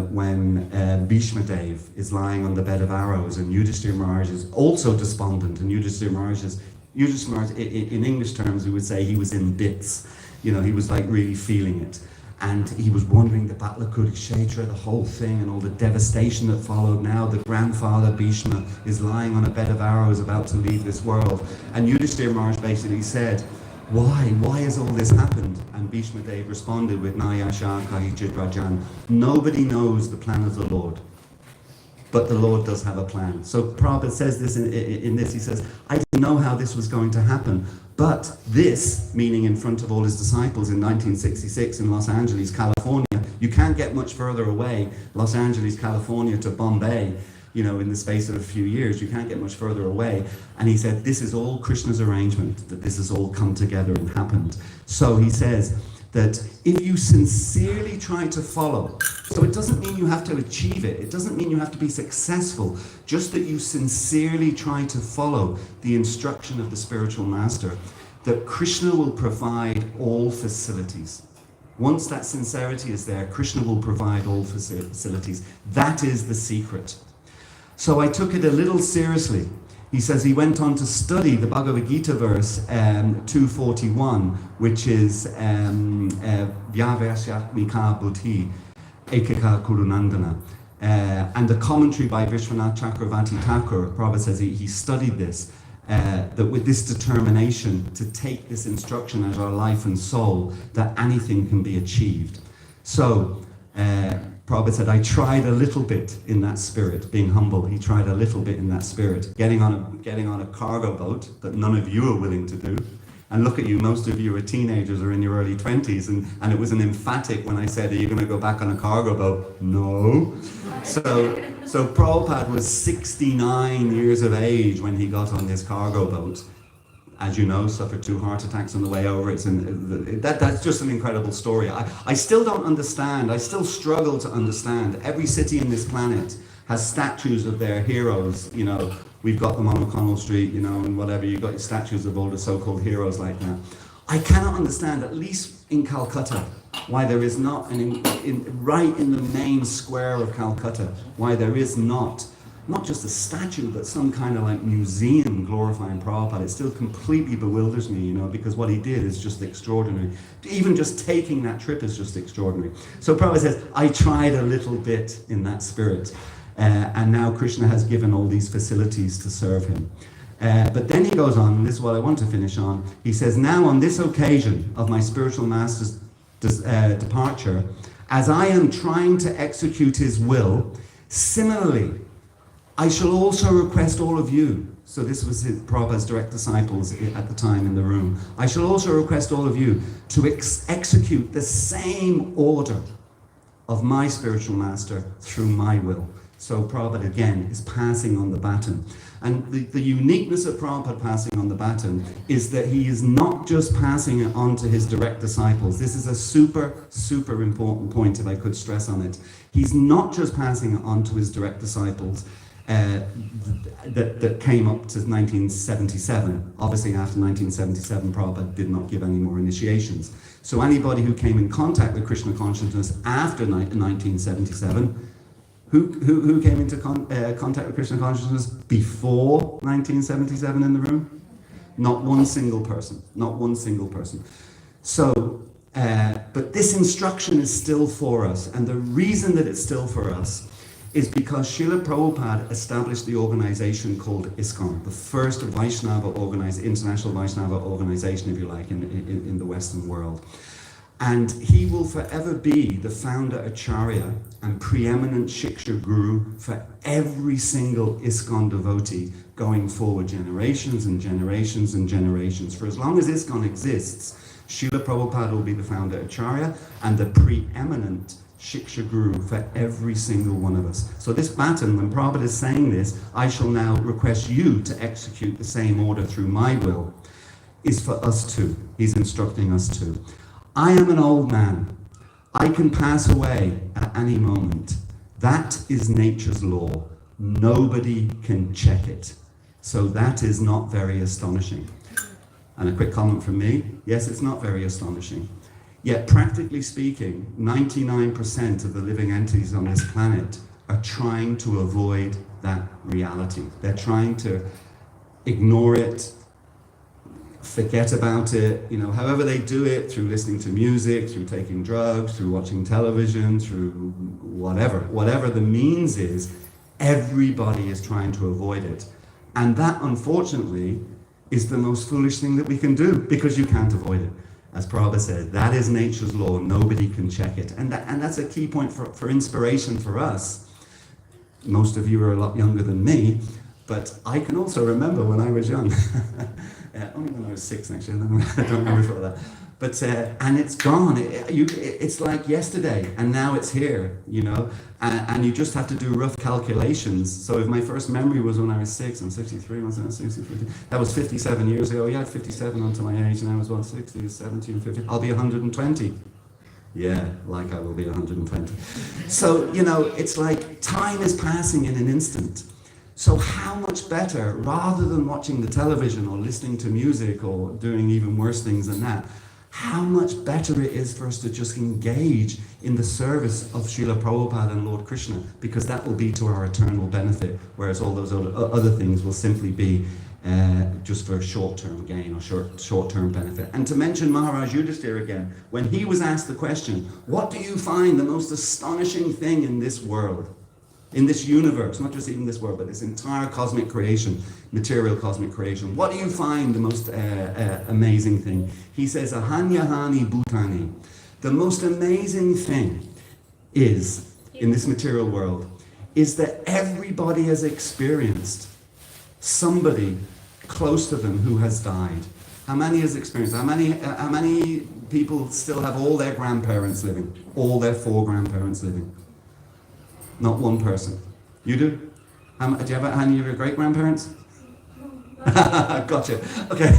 when Bhishma Dev is lying on the bed of arrows and Yudhishthira Maharaj is also despondent, and Yudhishthira Maharaj, in English terms, we would say he was in bits. You know, he was like really feeling it. And he was wondering the Battle of Kurukshetra, the whole thing, and all the devastation that followed. Now the grandfather Bhishma is lying on a bed of arrows about to leave this world. And Yudhishthira Maharaj basically said, why has all this happened? And Bhishma Dev responded with Nayasha Kahichid Rajan. Nobody knows the plan of the Lord, but the Lord does have a plan. So Prabhupada says this in this, he says, I didn't know how this was going to happen, but this, meaning in front of all his disciples in 1966 in Los Angeles, California, you can't get much further away, Los Angeles, California to Bombay, you know, in the space of a few years, you can't get much further away. And he said, this is all Krishna's arrangement, that this has all come together and happened. So he says that if you sincerely try to follow, so it doesn't mean you have to achieve it, it doesn't mean you have to be successful, just that you sincerely try to follow the instruction of the spiritual master, that Krishna will provide all facilities. Once that sincerity is there, Krishna will provide all facilities. That is the secret. So I took it a little seriously. He says he went on to study the Bhagavad Gita verse 241, which is Vyavasyatmika Buddhi Ekaka Kurunandana. And the commentary by Vishwanath Chakravarti Thakur, Prabhupada says he studied this. that with this determination to take this instruction as our life and soul, that anything can be achieved. So, Prabhupada said, I tried a little bit in that spirit, being humble. He tried a little bit in that spirit, getting on a cargo boat that none of you are willing to do. And look at you, most of you are teenagers or in your early 20s, and it was an emphatic when I said, are you going to go back on a cargo boat? No. So Prabhupada was 69 years of age when he got on this cargo boat. As you know, suffered 2 heart attacks on the way over. That's just an incredible story. I still don't understand. I still struggle to understand. Every city in this planet has statues of their heroes. You know, we've got them on O'Connell Street, you know, and whatever. You've got statues of all the so-called heroes like that. I cannot understand, at least in Calcutta, why there is not, right in the main square of Calcutta, why there is not just a statue, but some kind of like museum glorifying Prabhupada. It still completely bewilders me, you know, because what he did is just extraordinary. Even just taking that trip is just extraordinary. So Prabhupada says, I tried a little bit in that spirit, and now Krishna has given all these facilities to serve him. But then he goes on, and this is what I want to finish on. He says, now on this occasion of my spiritual master's departure, as I am trying to execute his will, similarly, I shall also request all of you, so this was Prabhupada's direct disciples at the time in the room, I shall also request all of you to execute the same order of my spiritual master through my will. So Prabhupada again is passing on the baton. And the uniqueness of Prabhupada passing on the baton is that he is not just passing it on to his direct disciples. This is a super, super important point, if I could stress on it. He's not just passing it on to his direct disciples that came up to 1977. Obviously after 1977, Prabhupada did not give any more initiations. So anybody who came in contact with Krishna consciousness after 1977, who came into contact with Krishna consciousness before 1977 in the room? Not one single person. Not one single person. So, but this instruction is still for us, and the reason that it's still for us is because Srila Prabhupada established the organization called ISKCON, the first Vaishnava international Vaishnava organization, if you like, in the Western world. And he will forever be the founder Acharya and preeminent Shiksha Guru for every single ISKCON devotee going forward, generations and generations and generations. For as long as ISKCON exists, Srila Prabhupada will be the founder Acharya and the preeminent Shiksha Guru for every single one of us. So this baton, when Prabhupada is saying this, I shall now request you to execute the same order through my will, is for us too. He's instructing us too. I am an old man. I can pass away at any moment. That is nature's law. Nobody can check it. So that is not very astonishing. And a quick comment from me, yes, it's not very astonishing. Yet practically speaking, 99% of the living entities on this planet are trying to avoid that reality. They're trying to ignore it, forget about it, you know, however they do it, through listening to music, through taking drugs, through watching television, through whatever the means is, everybody is trying to avoid it. And that, unfortunately, is the most foolish thing that we can do, because you can't avoid it. As Prabhupada said, that is nature's law, nobody can check it. And that's a key point for inspiration for us. Most of you are a lot younger than me, but I can also remember when I was young. Only when I was 6, actually, I don't remember before that. But, and it's gone. It's like yesterday, and now it's here, you know? And you just have to do rough calculations. So if my first memory was when I was 6, I'm 63, that was 57 years ago. Yeah, 57 onto my age, and I was, 60, 17, 50. I'll be 120. Yeah, like I will be 120. So, you know, it's like time is passing in an instant. So how much better, rather than watching the television or listening to music or doing even worse things than that, how much better it is for us to just engage in the service of Srila Prabhupada and Lord Krishna, because that will be to our eternal benefit, whereas all those other things will simply be just for short-term gain or short-term benefit. And to mention Maharaj Yudhisthira again, when he was asked the question, what do you find the most astonishing thing in this world? in this universe, not just even this world, but this entire cosmic creation, material cosmic creation, what do you find the most amazing thing? He says, Ahanyahani Bhutani. The most amazing thing is, in this material world, is that everybody has experienced somebody close to them who has died. How many has experienced? How many people still have all their grandparents living? All their 4 grandparents living? Not one person. You do? Do you have any of your great-grandparents? Gotcha. Okay.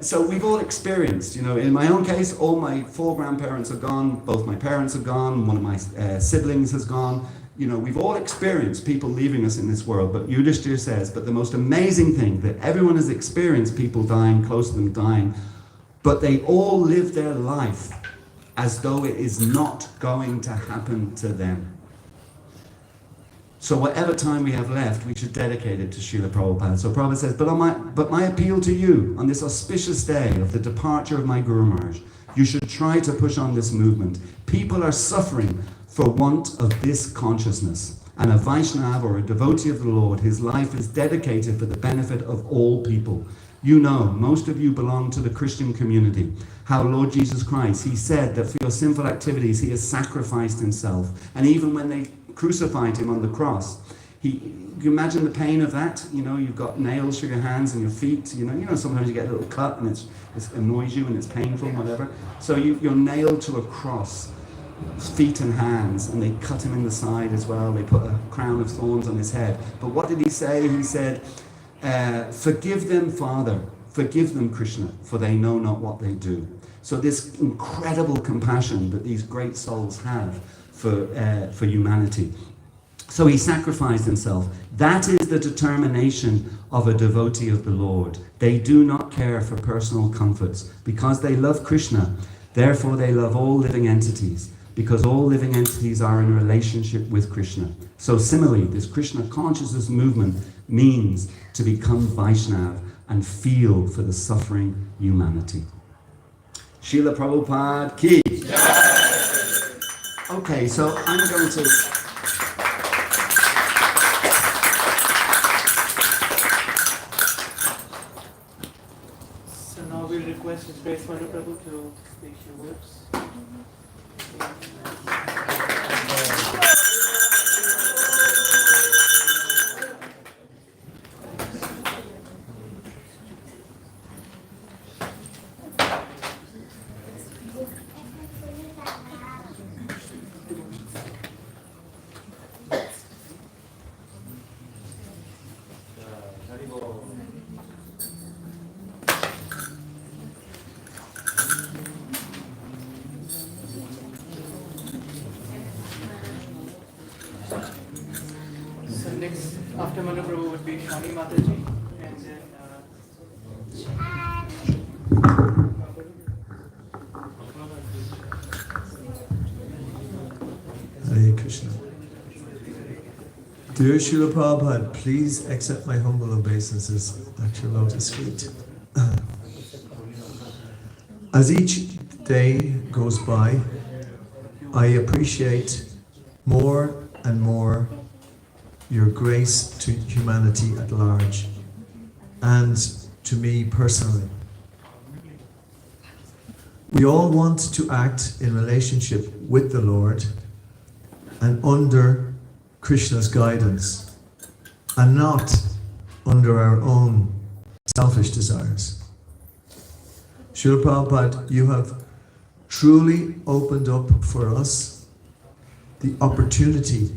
So we've all experienced, in my own case, all my 4 grandparents are gone, both my parents are gone, one of my siblings has gone. We've all experienced people leaving us in this world, but Yudhishthira says, but the most amazing thing, that everyone has experienced people dying, close to them dying, but they all live their life as though it is not going to happen to them. So whatever time we have left, we should dedicate it to Srila Prabhupada. So Prabhupada says, but my appeal to you on this auspicious day of the departure of my Guru Maharaj, you should try to push on this movement. People are suffering for want of this consciousness. And a Vaishnava or a devotee of the Lord, his life is dedicated for the benefit of all people. Most of you belong to the Christian community. How Lord Jesus Christ, he said that for your sinful activities, he has sacrificed himself. And even when they crucified him on the cross, you imagine the pain of that. You've got nails through your hands and your feet. Sometimes you get a little cut and it annoys you and it's painful, whatever. So you're nailed to a cross, feet and hands, and they cut him in the side as well. They put a crown of thorns on his head. But what did he say? He said, forgive them, Father, forgive them, Krishna, for they know not what they do. So this incredible compassion that these great souls have for humanity. So he sacrificed himself. That is the determination of a devotee of the Lord. They do not care for personal comforts. Because they love Krishna, therefore they love all living entities, because all living entities are in relationship with Krishna. So similarly, this Krishna consciousness movement means to become Vaishnav and feel for the suffering humanity. Srila Prabhupada ki. Okay, so I'm going to... So now we'll request His Grace Madhu Prabhu to speak your words. Next, after Manu Prabhu would be Shani Mataji, and then Hare Krishna. Dear Srila Prabhupada, please accept my humble obeisances at your lotus feet. As each day goes by, I appreciate more and more your grace to humanity at large and to me personally. We all want to act in relationship with the Lord and under Krishna's guidance and not under our own selfish desires. Srila Prabhupada, you have truly opened up for us the opportunity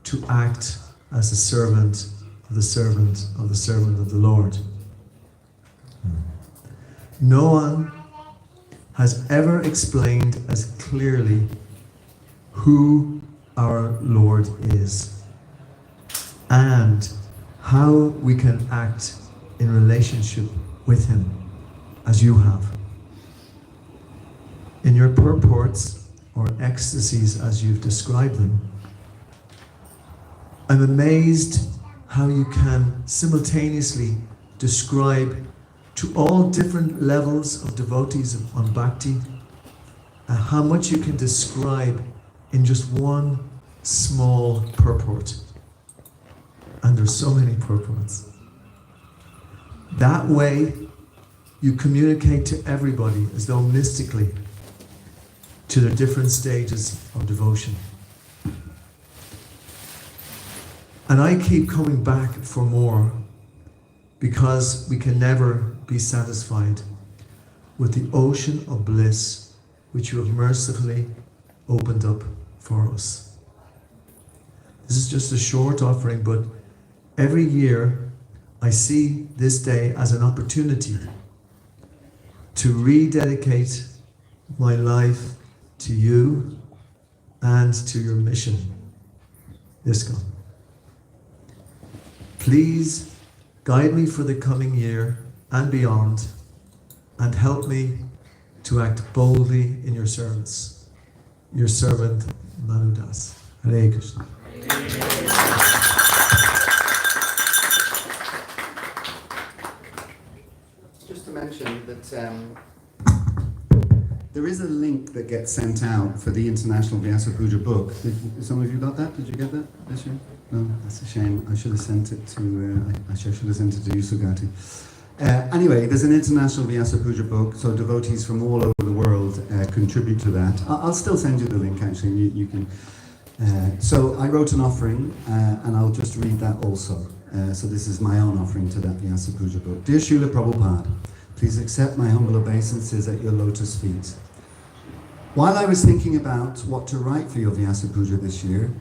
to act as a servant of the servant of the servant of the Lord. No one has ever explained as clearly who our Lord is and how we can act in relationship with Him as you have. In your purports or ecstasies as you've described them, I'm amazed how you can simultaneously describe to all different levels of devotees on bhakti, how much you can describe in just one small purport. And there's so many purports. That way, you communicate to everybody as though mystically to the different stages of devotion. And I keep coming back for more because we can never be satisfied with the ocean of bliss which you have mercifully opened up for us. This is just a short offering, but every year I see this day as an opportunity to rededicate my life to you and to your mission. Isko. Please guide me for the coming year and beyond, and help me to act boldly in your service. Your servant, Manu Das. Hare Krishna. Just to mention that there is a link that gets sent out for the International Vyasa Puja book. Some of you got that? Did you get that this year? No, that's a shame. I should have sent it to. I should have sent it to you, Sugati. Anyway, there's an International Vyasa Puja book, so devotees from all over the world contribute to that. I'll still send you the link. Actually, you can. So I wrote an offering, and I'll just read that also. So this is my own offering to that Vyasa Puja book. Dear Srila Prabhupada, please accept my humble obeisances at your lotus feet. While I was thinking about what to write for your Vyasa Puja this year,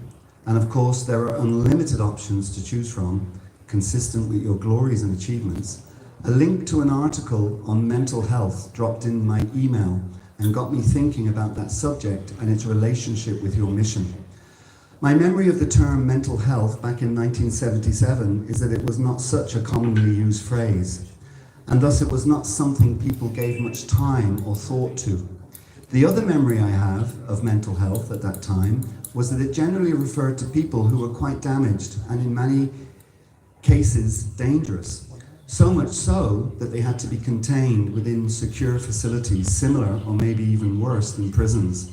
and of course there are unlimited options to choose from, consistent with your glories and achievements, a link to an article on mental health dropped in my email and got me thinking about that subject and its relationship with your mission. My memory of the term mental health back in 1977 is that it was not such a commonly used phrase, and thus it was not something people gave much time or thought to. The other memory I have of mental health at that time was that it generally referred to people who were quite damaged and in many cases dangerous. So much so that they had to be contained within secure facilities similar or maybe even worse than prisons.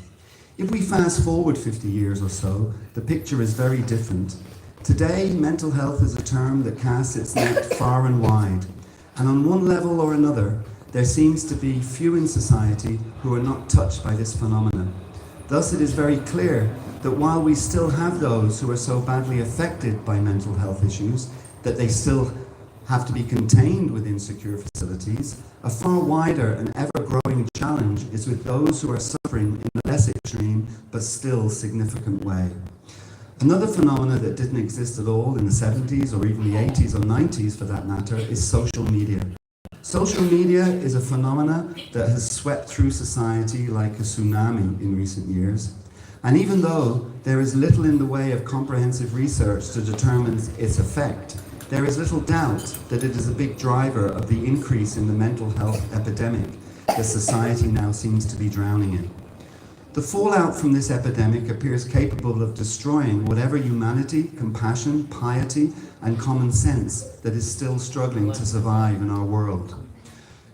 If we fast forward 50 years or so, the picture is very different. Today, mental health is a term that casts its net far and wide. And on one level or another, there seems to be few in society who are not touched by this phenomenon. Thus, it is very clear that while we still have those who are so badly affected by mental health issues that they still have to be contained within secure facilities, a far wider and ever-growing challenge is with those who are suffering in a less extreme but still significant way. Another phenomenon that didn't exist at all in the 70s or even the 80s or 90s for that matter is social media. Social media is a phenomenon that has swept through society like a tsunami in recent years. And even though there is little in the way of comprehensive research to determine its effect, there is little doubt that it is a big driver of the increase in the mental health epidemic that society now seems to be drowning in. The fallout from this epidemic appears capable of destroying whatever humanity, compassion, piety, and common sense that is still struggling to survive in our world.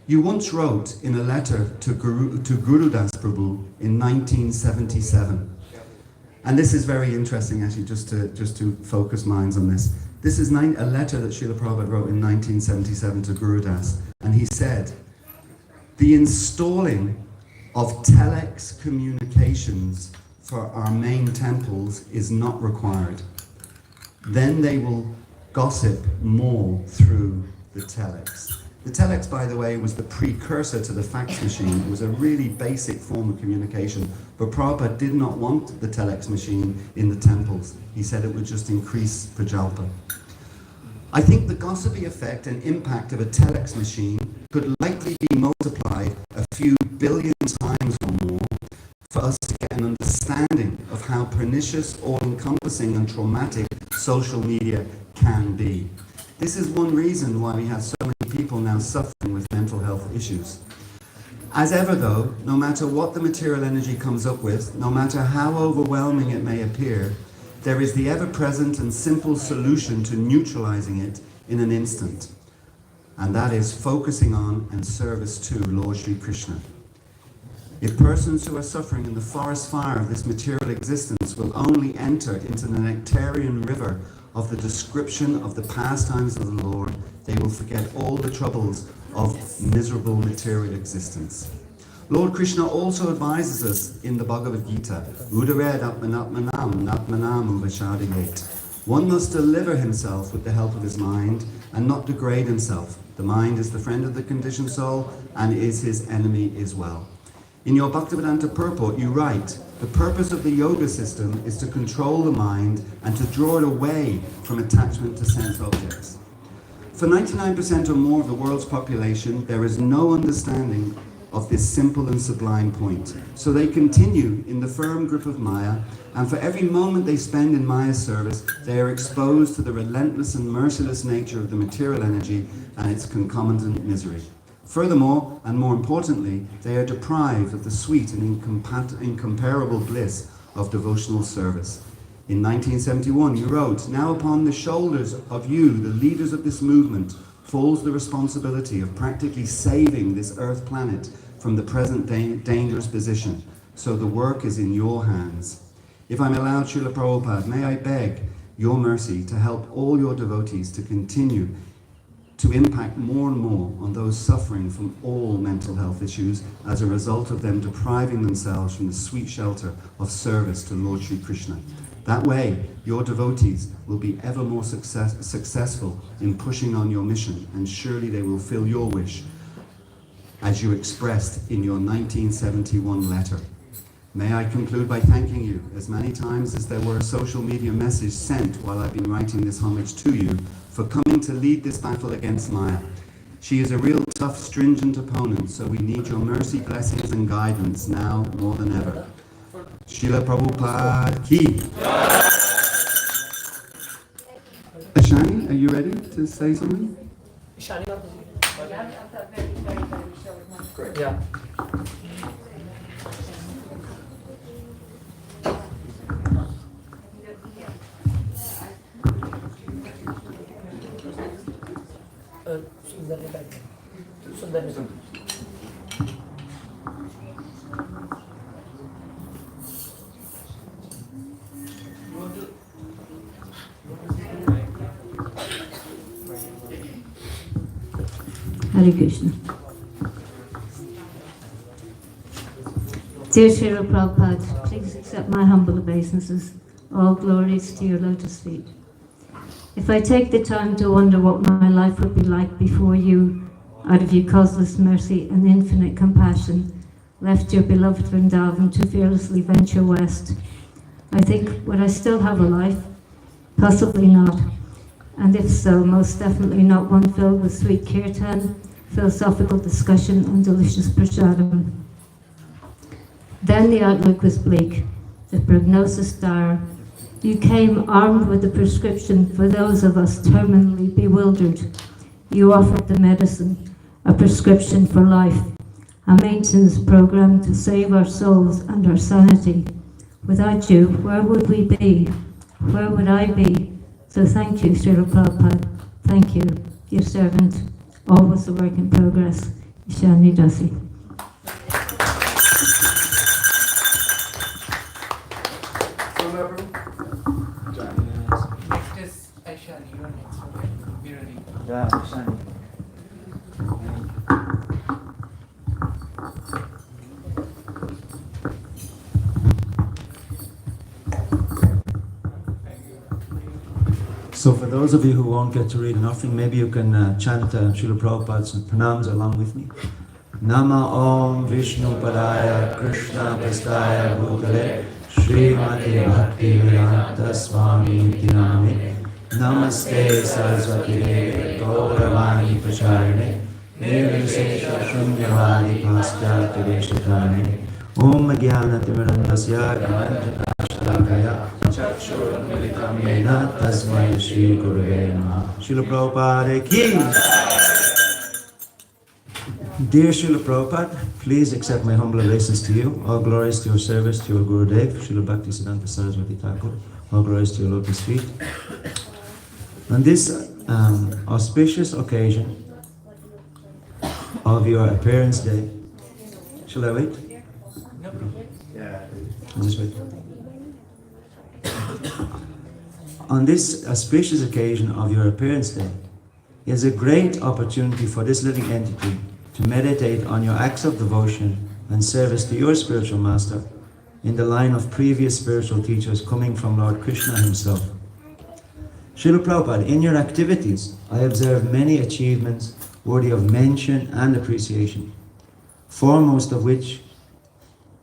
You once wrote in a letter to Guru Das Prabhu in 1977, and this is very interesting actually, just to focus minds on this. This is a letter that Srila Prabhupada wrote in 1977 to Guru Das, and he said, "The installing of telex communications for our main temples is not required. Then they will gossip more through the telex." The telex, by the way, was the precursor to the fax machine. It was a really basic form of communication, but Prabhupada did not want the telex machine in the temples. He said it would just increase prajalpa. I think the gossipy effect and impact of a telex machine could likely be multiplied a few billion times or more for us to get an understanding of how pernicious, all-encompassing and traumatic social media can be. This is one reason why we have so many people now suffering with mental health issues. As ever though, no matter what the material energy comes up with, no matter how overwhelming it may appear, there is the ever-present and simple solution to neutralizing it in an instant. And that is focusing on and service to Lord Sri Krishna. If persons who are suffering in the forest fire of this material existence will only enter into the nectarian river of the description of the pastimes of the Lord, they will forget all the troubles of miserable material existence. Lord Krishna also advises us in the Bhagavad Gita, Udared Atmanatmanam Natmanam Uvashadiyet. One must deliver himself with the help of his mind and not degrade himself. The mind is the friend of the conditioned soul and is his enemy as well. In your Bhaktivedanta purport, you write, the purpose of the yoga system is to control the mind and to draw it away from attachment to sense objects. For 99% or more of the world's population, there is no understanding of this simple and sublime point. So they continue in the firm grip of Maya, and for every moment they spend in Maya's service, they are exposed to the relentless and merciless nature of the material energy and its concomitant misery. Furthermore, and more importantly, they are deprived of the sweet and incomparable bliss of devotional service. In 1971, you wrote, now upon the shoulders of you, the leaders of this movement, falls the responsibility of practically saving this earth planet from the present dangerous position. So the work is in your hands. If I'm allowed, Srila Prabhupada, may I beg your mercy to help all your devotees to continue to impact more and more on those suffering from all mental health issues as a result of them depriving themselves from the sweet shelter of service to Lord Sri Krishna. That way, your devotees will be ever more successful in pushing on your mission, and surely they will fill your wish as you expressed in your 1971 letter. May I conclude by thanking you as many times as there were a social media message sent while I've been writing this homage to you for coming to lead this battle against Maya. She is a real tough, stringent opponent, so we need your mercy, blessings and guidance now more than ever. Srila Prabhupada ki. Ashani, are you ready to say something? Yeah. Hare Krishna. Dear Srila Prabhupada, please accept my humble obeisances. All glories to your lotus feet. If I take the time to wonder what my life would be like before you, out of your causeless mercy and infinite compassion, left your beloved Vrindavan to fearlessly venture west, I think, would I still have a life? Possibly not. And if so, most definitely not one filled with sweet kirtan, philosophical discussion and delicious prasadam. Then the outlook was bleak, the prognosis dire. You came armed with the prescription for those of us terminally bewildered. You offered the medicine, a prescription for life, a maintenance program to save our souls and our sanity. Without you, where would we be? Where would I be? So thank you, Srila Prabhupada. Thank you, your servant, always a work in progress. Ishani Dasi. Next is Aishani, you're next. Okay, be ready. Yeah, Ashani. So for those of you who won't get to read an offering, maybe you can chant Srila Prabhupada's pranams along with me. Nama Om Vishnu Padaya Krishna Prastaya Bhutale Srimati Bhakti Vedanta Swami Dinami Namaste Saraswati Devi Gauravani Pracharine Nirvishesha Shunyavadi Paschati Deshatane Om Jnana Timirandasya Gyananjanashalakaya Chakshurmilitam Yena Tasmai Shri Gurave Namaha. Srila Prabhupada ki. Dear Srila Prabhupada, please accept my humble obeisance to you. All glories to your service, to your Gurudev, Srila Bhaktisiddhanta Saraswati Thakur. All glories to your lotus feet. On this auspicious occasion of your appearance day, shall I wait? Just wait. On this auspicious occasion of your appearance day, is a great opportunity for this living entity to meditate on your acts of devotion and service to your spiritual master in the line of previous spiritual teachers coming from Lord Krishna himself. Srila Prabhupada, in your activities, I observe many achievements worthy of mention and appreciation, foremost of which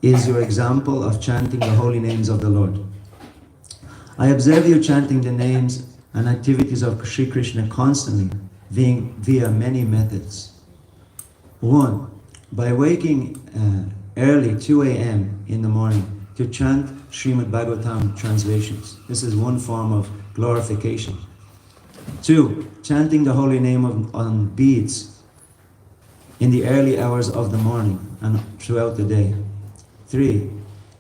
is your example of chanting the holy names of the Lord. I observe you chanting the names and activities of Sri Krishna constantly, via many methods. 1. By waking early, 2 a.m. in the morning, to chant Srimad Bhagavatam translations. This is one form of glorification. 2. Chanting the holy name on beads in the early hours of the morning and throughout the day. 3.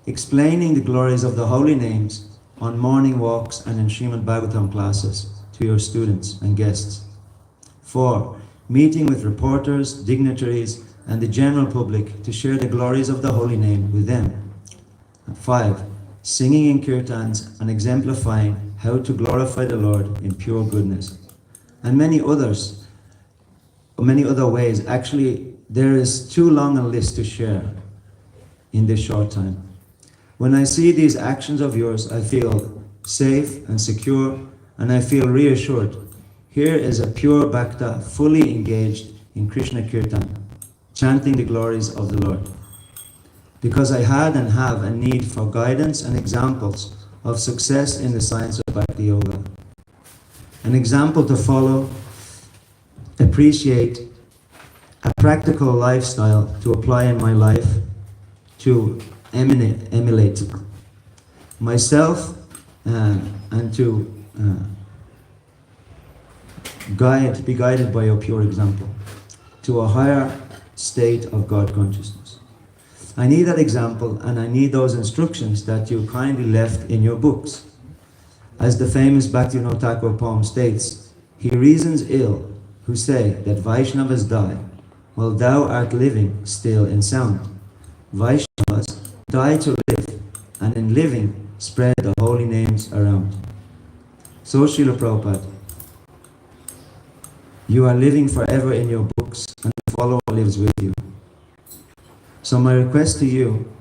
Explaining the glories of the holy names on morning walks and in Srimad Bhagavatam classes to your students and guests. 4. Meeting with reporters, dignitaries, and the general public to share the glories of the holy name with them. 5. Singing in kirtans and exemplifying how to glorify the Lord in pure goodness. And many other ways. Actually, there is too long a list to share in this short time. When I see these actions of yours, I feel safe and secure, and I feel reassured. Here is a pure bhakta fully engaged in Krishna Kirtan, chanting the glories of the Lord. Because I had and have a need for guidance and examples of success in the science of Bhakti Yoga. An example to follow, appreciate, a practical lifestyle to apply in my life, to emulate myself and to be guided by your pure example to a higher state of God consciousness. I need that example, and I need those instructions that you kindly left in your books. As the famous Bhaktivinoda Thakur poem states, he reasons ill who say that Vaishnavas die while thou art living still in sound. Vaishnavas die to live, and in living spread the holy names around. So Srila Prabhupada, you are living forever in your books, and the follower lives with you. So my request to you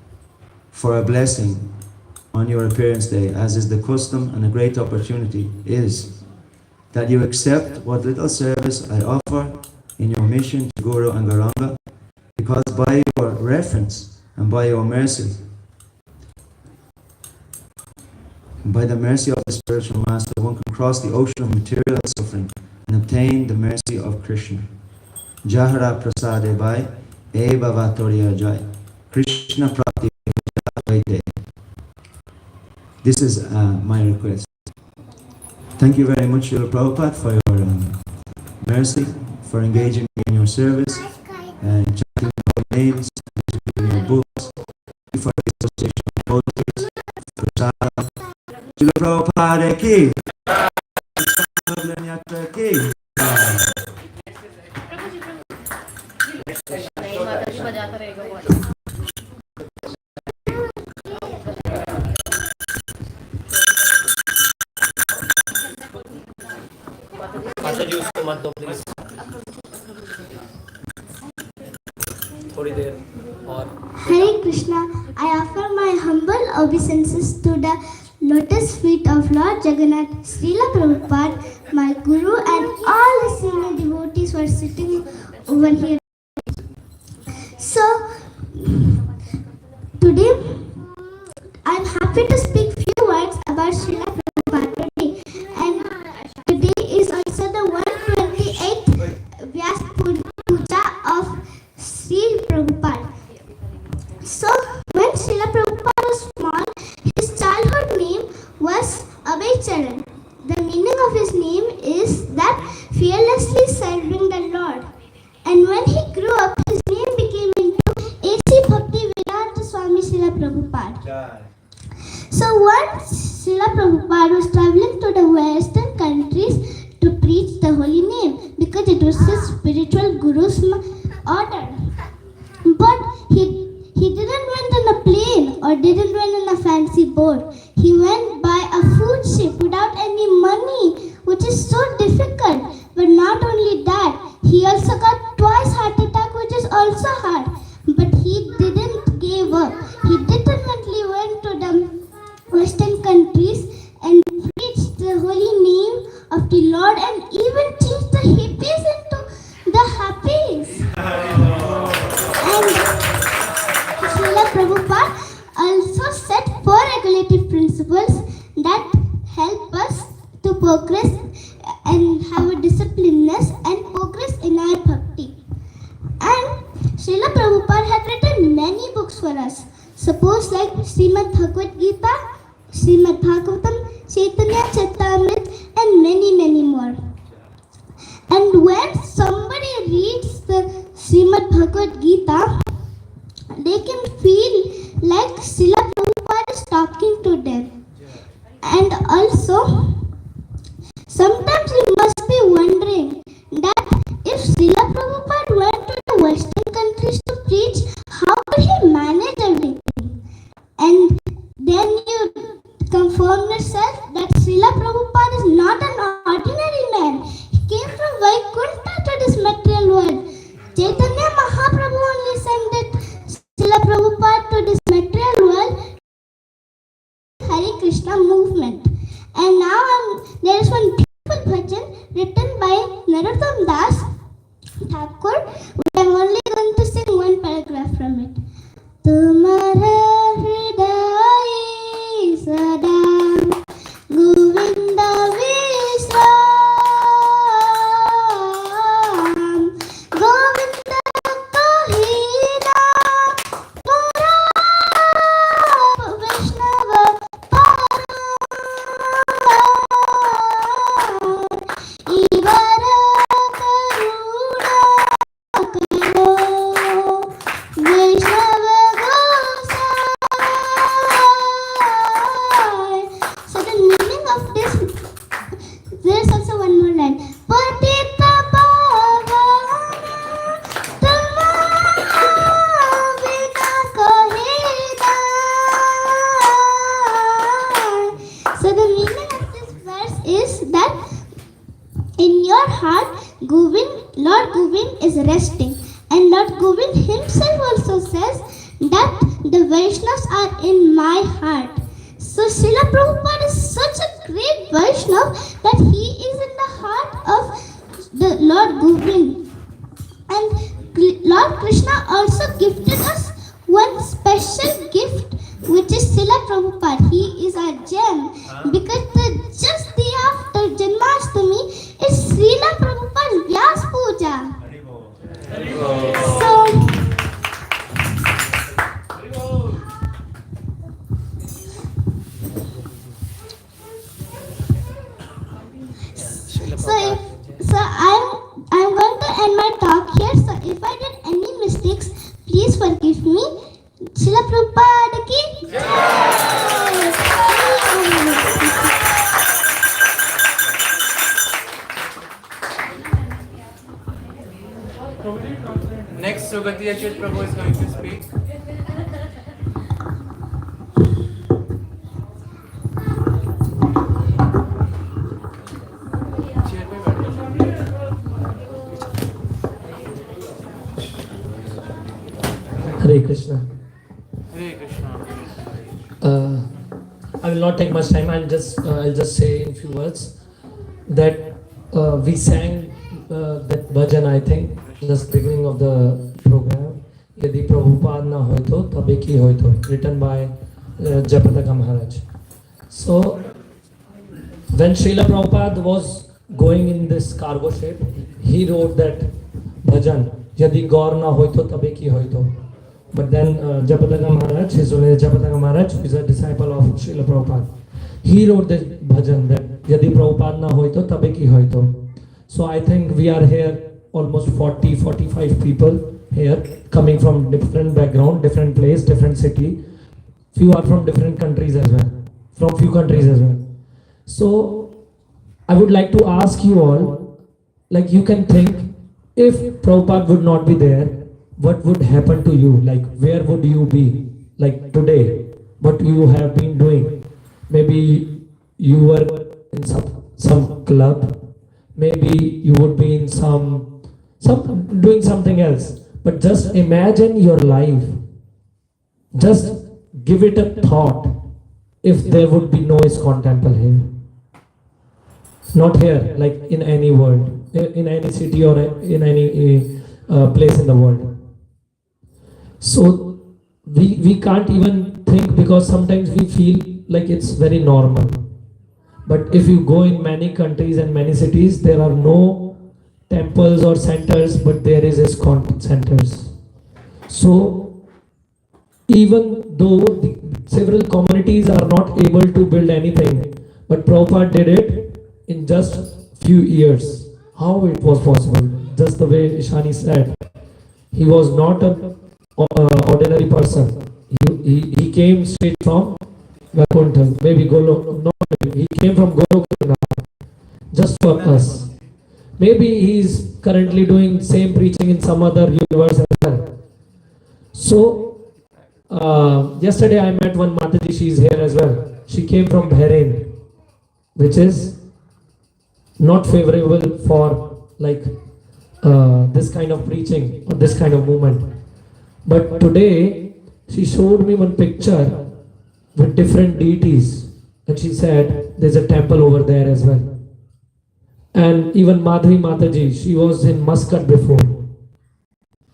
for a blessing on your appearance day, as is the custom and a great opportunity, is that you accept what little service I offer in your mission to Guru and Gauranga, because by your reference and by your mercy, by the mercy of the spiritual master, one can cross the ocean of material suffering and obtain the mercy of Krishna. Jahara prasade bhai, e bhava toriya jai. Krishna prapti vaite. This is my request. Thank you very much, Srila Prabhupada, for your mercy, for engaging me in your service, and chanting your names, in your books. Thank you for the association of posters, Prasada. Srila Prabhupada ki. Ki. उसको मत दो please थोड़ी देर और Hare Krishna, I offer my humble obeisances to the lotus feet of Lord Jagannath, Srila Prabhupada, my Guru, and all the senior devotees who are sitting over here. So, today I am happy to speak few words about Srila Prabhupada today. And today is also the 128th Vyas Puja of Sri Prabhupada. So, when Srila Prabhupada was small, his childhood name was Abhay Charan. The meaning of his name is that fearlessly serving the Lord. And when he grew up, his name became into A.C. Bhakti Vedanta Swami Srila Prabhupada. So once Srila Prabhupada was traveling to the western countries to preach the holy name because it was his spiritual guru's order. But he didn't went in a plane or didn't went in a board. He went by a food ship without any money, which is so difficult. But not only that, he also got twice heart attack, which is also hard. But he didn't give up. He determinedly went to the Western countries and preached the holy name of the Lord and even changed the hippies into the happies. And Srila Prabhupada also set 4 regulative principles that help us to progress and have a disciplineness and progress in our bhakti. And Srila Prabhupada had written many books for us. Suppose like Srimad Bhagavad Gita, Srimad Bhagavatam, Chaitanya Charitamrita and many more. And when somebody reads the Srimad Bhagavad Gita, they can feel like Srila Prabhupada is talking to them. And also, sometimes you must be wondering that if Srila Prabhupada went to the Western countries to preach, how could he manage everything? And then you confirm yourself that Srila Prabhupada is not an ordinary man. He came from Vaikuntha to this material world. Chaitanya Mahaprabhu only sent that Srila Prabhupada to this material world, Hare Krishna movement. And now there is one beautiful bhajan written by Narottam Das Thakur, which I am only going to sing one paragraph from it. Tumhara hriday sada Govinda Vishram Govinda Kahina Pura Vaishnava Ivara Karuna Karo Vaishnava Gosai. So the meaning of this, there is also one more line. Patita Pavana Tamavina Kahina. So the meaning of this verse is that in your heart, Lord Govind is resting. And Lord Govind himself also says that the Vaishnavas are in my heart. So Srila Prabhupada is such a great Vaishnav that he is in the heart of the Lord Govind. And Lord Krishna also gifted us one special gift, which is Srila Prabhupada. He is our gem because just the after Janmashtami is Srila Prabhupada's Vyas Puja. So I'm going to end my talk here. So if I did any mistakes, please forgive me. Srila Prabhupada ki Jai. Next, Sugati Achyut Prabhu is going to speak. Hare Krishna. Hare Krishna. I will not take much time. I'll just say in few words that we sang that bhajan, I think, just beginning of the program. Yadi Prabhupada na hoito, tabe ki hoito, written by Japataka Maharaj. So when Srila Prabhupada was going in this cargo ship, he wrote that bhajan, Yadi gaur na hoito, tabe ki hoito. But then Japataka Maharaj, his name is Japataka Maharaj, who is a disciple of Srila Prabhupada. He wrote this bhajan that Yadi Prabhupada na hoito, tabe ki hoito. So I think we are here almost 40-45 people here, coming from different background, different place, different city. Few are from different countries as well, from few countries as well. So I would like to ask you all, like you can think, if Prabhupada would not be there, what would happen to you? Like where would you be? Like today, what you have been doing. Maybe you were in some club, maybe you would be in some doing something else. But just imagine your life. Just give it a thought if there would be no ISKCON temple here. Not here, like in any world, in any city or in any place in the world. So we can't even think, because sometimes we feel like it's very normal. But if you go in many countries and many cities, there are no temples or centers, but there is ISKCON centers. So even though several communities are not able to build anything, but Prabhupada did it in just few years. How it was possible? Just the way Ishani said, he was not an ordinary person. He came straight from Vaikuntha, maybe Golo, not maybe, he came from Golokunda just for us. Maybe he is currently doing same preaching in some other universe as well. So yesterday I met one Mataji, she is here as well. She came from Bahrain, which is not favorable for like this kind of preaching or this kind of movement. But today she showed me one picture with different deities, and she said there's a temple over there as well. And even Madhvi Mataji, she was in Muscat before.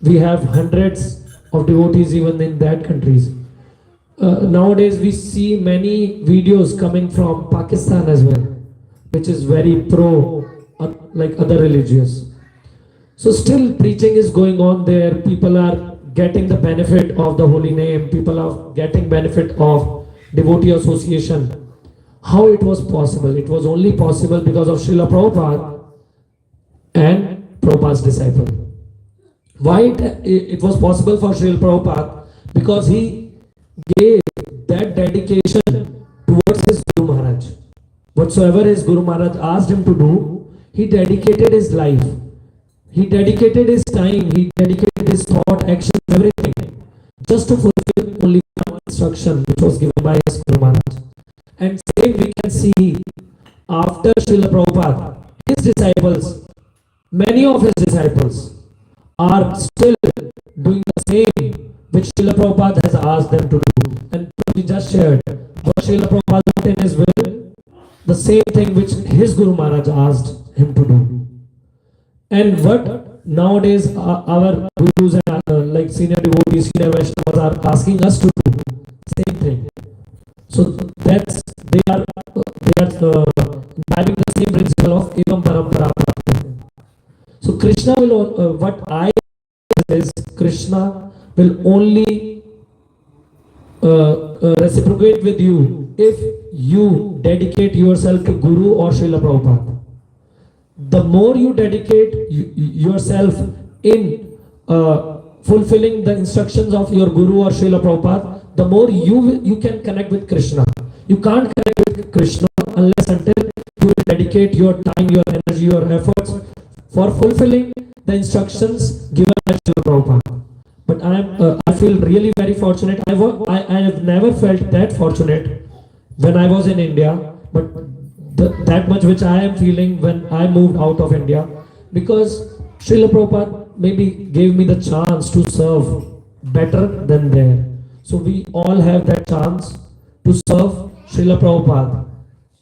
We have hundreds of devotees even in that countries. Nowadays we see many videos coming from Pakistan as well, which is very pro like other religions. So still preaching is going on there. People are getting the benefit of the holy name. People are getting benefit of devotee association. How it was possible? It was only possible because of Srila Prabhupada and Prabhupada's disciple. Why it was possible for Srila Prabhupada? Because he gave that dedication towards his Guru Maharaj. Whatsoever his Guru Maharaj asked him to do, he dedicated his life. He dedicated his time, he dedicated his thought, action, everything, just to fulfill only one instruction which was given by his Guru Maharaj. And same we can see after Srila Prabhupada, his disciples, many of his disciples are still doing the same which Srila Prabhupada has asked them to do. And we just shared what Srila Prabhupada put in his will, the same thing which his Guru Maharaj asked him to do. And what nowadays our gurus and like senior devotees, senior Vaishnavas are asking us to do, same thing. So that's they are having the same principle of evam parampara prapti. So Krishna will what I is Krishna will only reciprocate with you if you dedicate yourself to Guru or Srila Prabhupada. The more you dedicate yourself in fulfilling the instructions of your Guru or Srila Prabhupada, the more you can connect with Krishna. You can't connect with Krishna unless until you dedicate your time, your energy, your efforts for fulfilling the instructions given by Srila Prabhupada. But I feel really very fortunate. I have never felt that fortunate when I was in India, but that much which I am feeling when I moved out of India, because Srila Prabhupada maybe gave me the chance to serve better than there. So we all have that chance to serve Srila Prabhupada.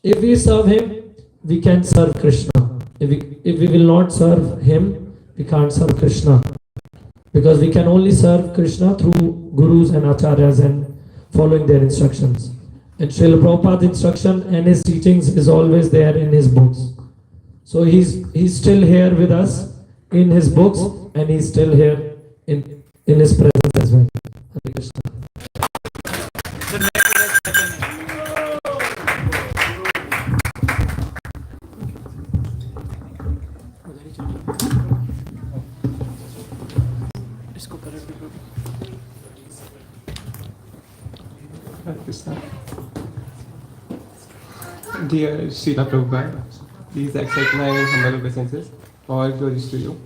If we serve him, we can serve Krishna. If we will not serve him, we can't serve Krishna. Because we can only serve Krishna through gurus and acharyas and following their instructions. And Srila Prabhupada's instruction and his teachings is always there in his books. So he's still here with us in his books, and he's still here in his presence as well. Hare Krishna. Hare Krishna. Dear Srila Prabhupada, please accept my humble obeisances. All glories to you.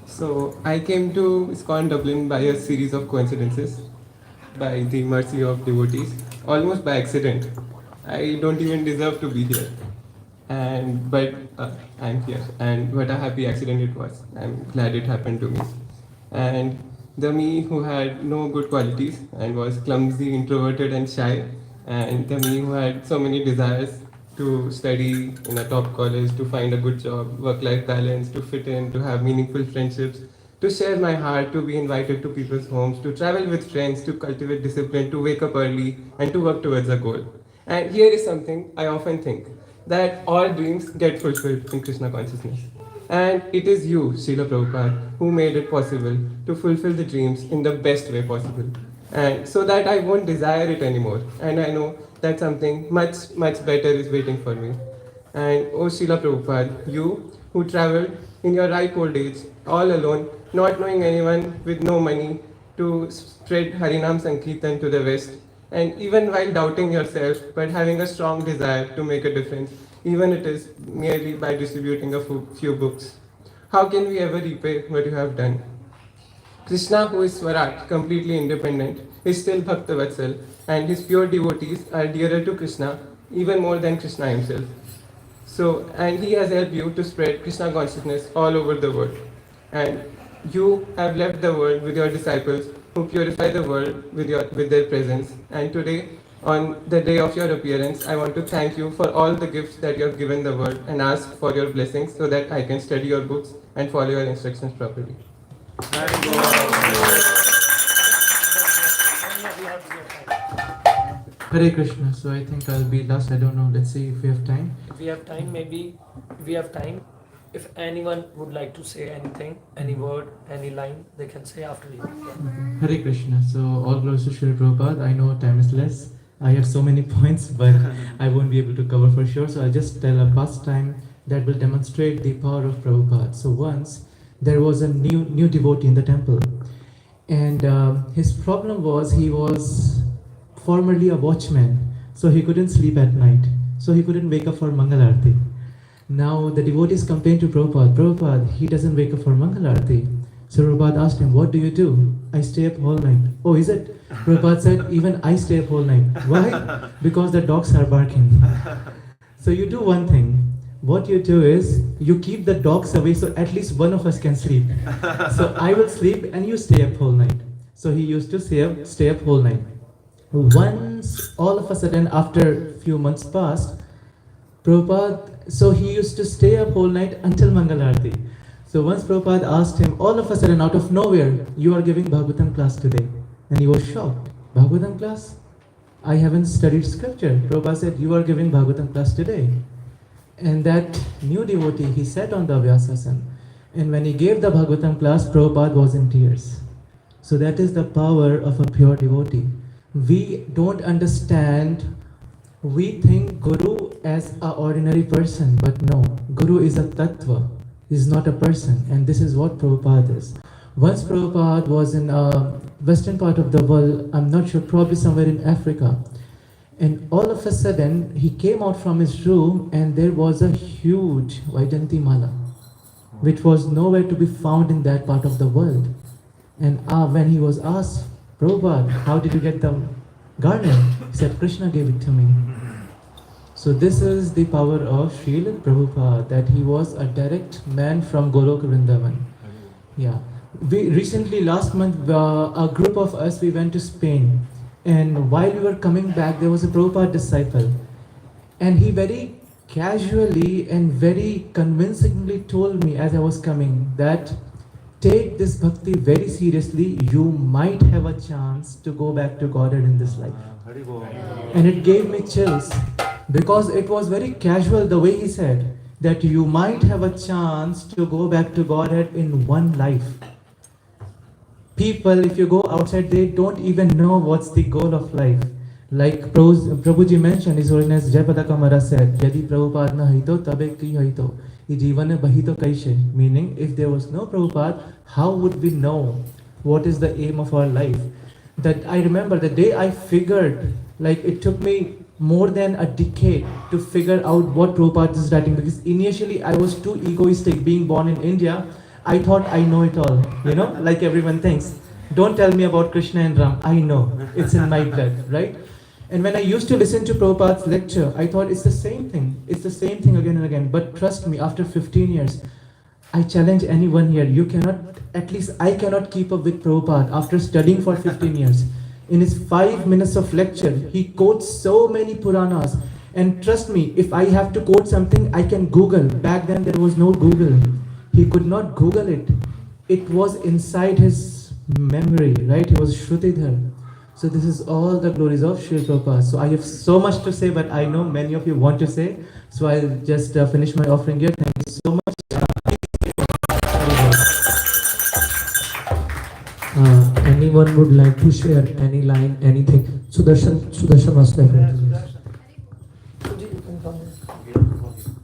So, I came to ISKCON Dublin by a series of coincidences. by the mercy of devotees, almost by accident. I don't even deserve to be here. But I'm here, and what a happy accident it was. I'm glad it happened to me. And the me who had no good qualities and was clumsy, introverted, and shy, and the me who had so many desires to study in a top college, to find a good job, work-life balance, to fit in, to have meaningful friendships, to share my heart, to be invited to people's homes, to travel with friends, to cultivate discipline, to wake up early, and to work towards a goal. And here is something I often think, that all dreams get fulfilled in Krishna consciousness. And it is you, Srila Prabhupada, who made it possible to fulfill the dreams in the best way possible. And so that I won't desire it anymore. And I know that something much, much better is waiting for me. And oh Srila Prabhupada, you who traveled in your ripe old age, all alone, not knowing anyone, with no money, to spread Harinam Sankirtan to the West, and even while doubting yourself, but having a strong desire to make a difference, even it is merely by distributing a few books. How can we ever repay what you have done? Krishna, who is Swarat, completely independent, is still Bhaktavatsal, and his pure devotees are dearer to Krishna even more than Krishna himself. So, and he has helped you to spread Krishna consciousness all over the world. And you have left the world with your disciples who purify the world with their presence. And today, on the day of your appearance, I want to thank you for all the gifts that you have given the world and ask for your blessings so that I can study your books and follow your instructions properly. Hare Krishna. So I think I'll be last. I don't know. Let's see if we have time. If we have time, maybe we have time. If anyone would like to say anything, any word, any line, they can say after you. Hare Krishna. So all glories to Srila Prabhupada. I know time is less. I have so many points, but I won't be able to cover for sure. So I'll just tell a pastime that will demonstrate the power of Prabhupada. So once there was a new devotee in the temple, and his problem was he was formerly a watchman, so he couldn't sleep at night, so he couldn't wake up for Mangal Arati. Now the devotees complained to Prabhupada, he doesn't wake up for Mangal Arati. So Prabhupada asked him, what do you do? I stay up all night. Oh, is it? Prabhupada said, even I stay up all night. Why? Because the dogs are barking. So you do one thing. What you do is, you keep the dogs away so at least one of us can sleep. So I will sleep and you stay up all night. So he used to stay up all night. Once, all of a sudden, after a few months passed, Prabhupada, so he used to stay up all night until Mangal Arati. So once Prabhupada asked him, all of a sudden, out of nowhere, you are giving Bhagavatam class today. And he was shocked. Bhagavatam class? I haven't studied scripture. Prabhupada said, you are giving Bhagavatam class today. And that new devotee, he sat on the Vyasasana. And when he gave the Bhagavatam class, Prabhupada was in tears. So that is the power of a pure devotee. We don't understand, we think Guru as an ordinary person, but no, Guru is a tattva, is not a person, and this is what Prabhupada is. Once Prabhupada was in a western part of the world, I'm not sure, probably somewhere in Africa, and all of a sudden he came out from his room and there was a huge Vaijanti Mala, which was nowhere to be found in that part of the world. And when he was asked, Prabhupada, how did you get the garland? He said, Krishna gave it to me. So this is the power of Srila Prabhupada, that he was a direct man from Golok Vrindavan. Yeah. We recently, last month, a group of us, we went to Spain. And while we were coming back, there was a Prabhupada disciple. And he very casually and very convincingly told me as I was coming that take this bhakti very seriously, you might have a chance to go back to Godhead in this life. And it gave me chills because it was very casual the way he said that you might have a chance to go back to Godhead in one life. People, if you go outside, they don't even know what's the goal of life. Like Prabhuji mentioned, His Holiness Jaipada Kamara said, Yadi Prabhupada na haito, tabe ki haito. Meaning, if there was no Prabhupada, how would we know what is the aim of our life? That I remember the day I figured, like it took me more than a decade to figure out what Prabhupada is writing, because initially I was too egoistic. Being born in India, I thought I know it all, like everyone thinks. Don't tell me about Krishna and Ram. I know. It's in my blood, right? And when I used to listen to Prabhupada's lecture, I thought it's the same thing. It's the same thing again and again. But trust me, after 15 years, I challenge anyone here. You cannot, at least I cannot keep up with Prabhupada after studying for 15 years. In his 5 minutes of lecture, he quotes so many Puranas. And trust me, if I have to quote something, I can Google. Back then there was no Google. He could not Google it. It was inside his memory, right? He was Shrutidhar. So this is all the glories of Srila Prabhupada. So I have so much to say, but I know many of you want to say. So I'll just finish my offering here. Thank you so much. Anyone would like to share any line, anything? Sudarshan was like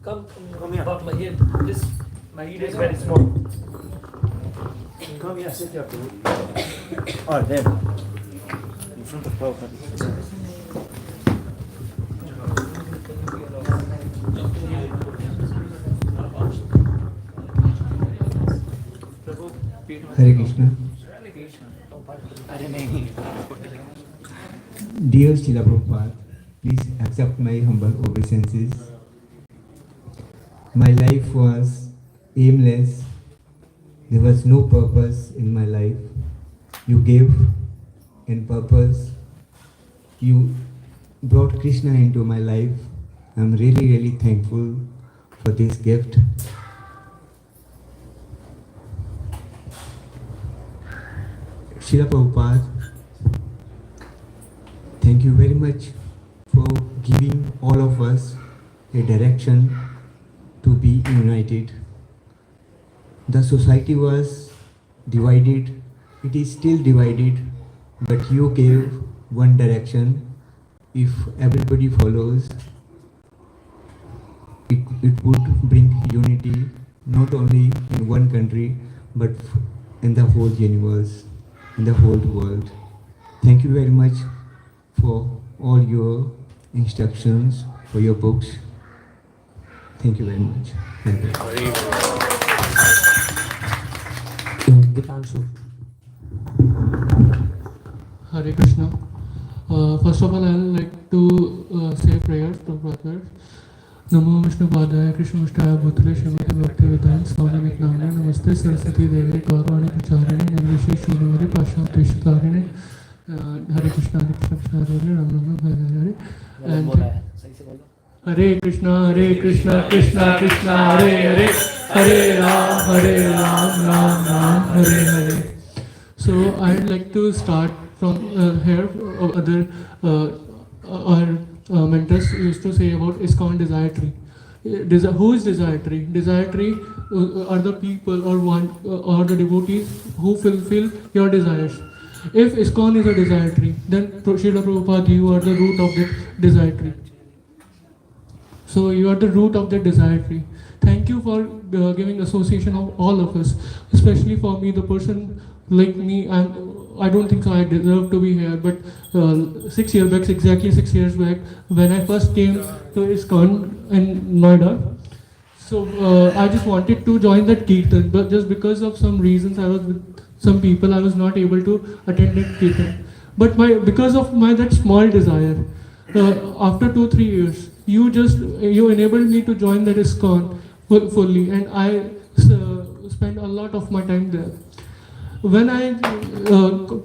Come here. About my head. My head is very small. Come here, sit here. Oh, there. In front of Prabhupada. Hare Krishna. Dear Srila Prabhupada, please accept my humble obeisances. My life was aimless. There was no purpose in my life. You gave in purpose. You brought Krishna into my life. I'm really, really thankful for this gift. Srila Prabhupada, thank you very much for giving all of us a direction to be united. The society was divided, it is still divided, but you gave one direction. If everybody follows, it would bring unity not only in one country but in the whole universe, in the whole world. Thank you very much for all your instructions, for your books. Thank you very much. Thank you. Hare Krishna. First of all, I would like to say prayers to brothers. Namo Vishnu Padaya Krishna Mushtaya Bhutale Shrimati Bhakti Vedanta Swami Vitnamane Namaste Saraswati Devi Gaurvani Pracharini Namaste Srinivadi Pasha Prishtarini Hare Krishna Hare Krishna Hare Ram Ram Hare Hare Hare Krishna Krishna Krishna Hare Hare Hare Ram Ram Hare Hare. So I'd like to start from here. Other our mentors used to say about ISKCON desire tree. Who is desire tree? Desire tree are the people or the devotees who fulfill your desires. If ISKCON is a desire tree, then Srila Prabhupada, you are the root of that desire tree. So you are the root of that desire tree. Thank you for giving association of all of us, especially for me, the person like me. I don't think so I deserve to be here, but 6 years back, exactly 6 years back, when I first came to ISKCON in Noida, so I just wanted to join that Kirtan, but just because of some reasons I was with some people, I was not able to attend that Kirtan. But because of my that small desire, after 2-3 years, you enabled me to join that ISKCON fully, and I spent a lot of my time there. When I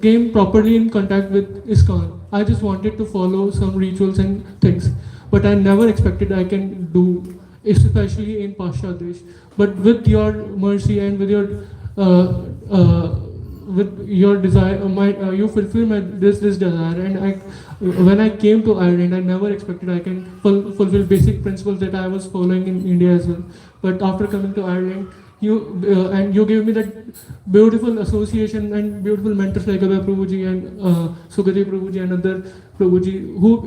came properly in contact with ISKCON, I just wanted to follow some rituals and things, but I never expected I can do, especially in Pascha Desh. But with your mercy and with your desire, you fulfill this desire. And when I came to Ireland, I never expected I can fulfill basic principles that I was following in India as well. But after coming to Ireland, you gave me that beautiful association and beautiful mentors like Abhay Prabhuji and Sugati Prabhuji and other Prabhuji who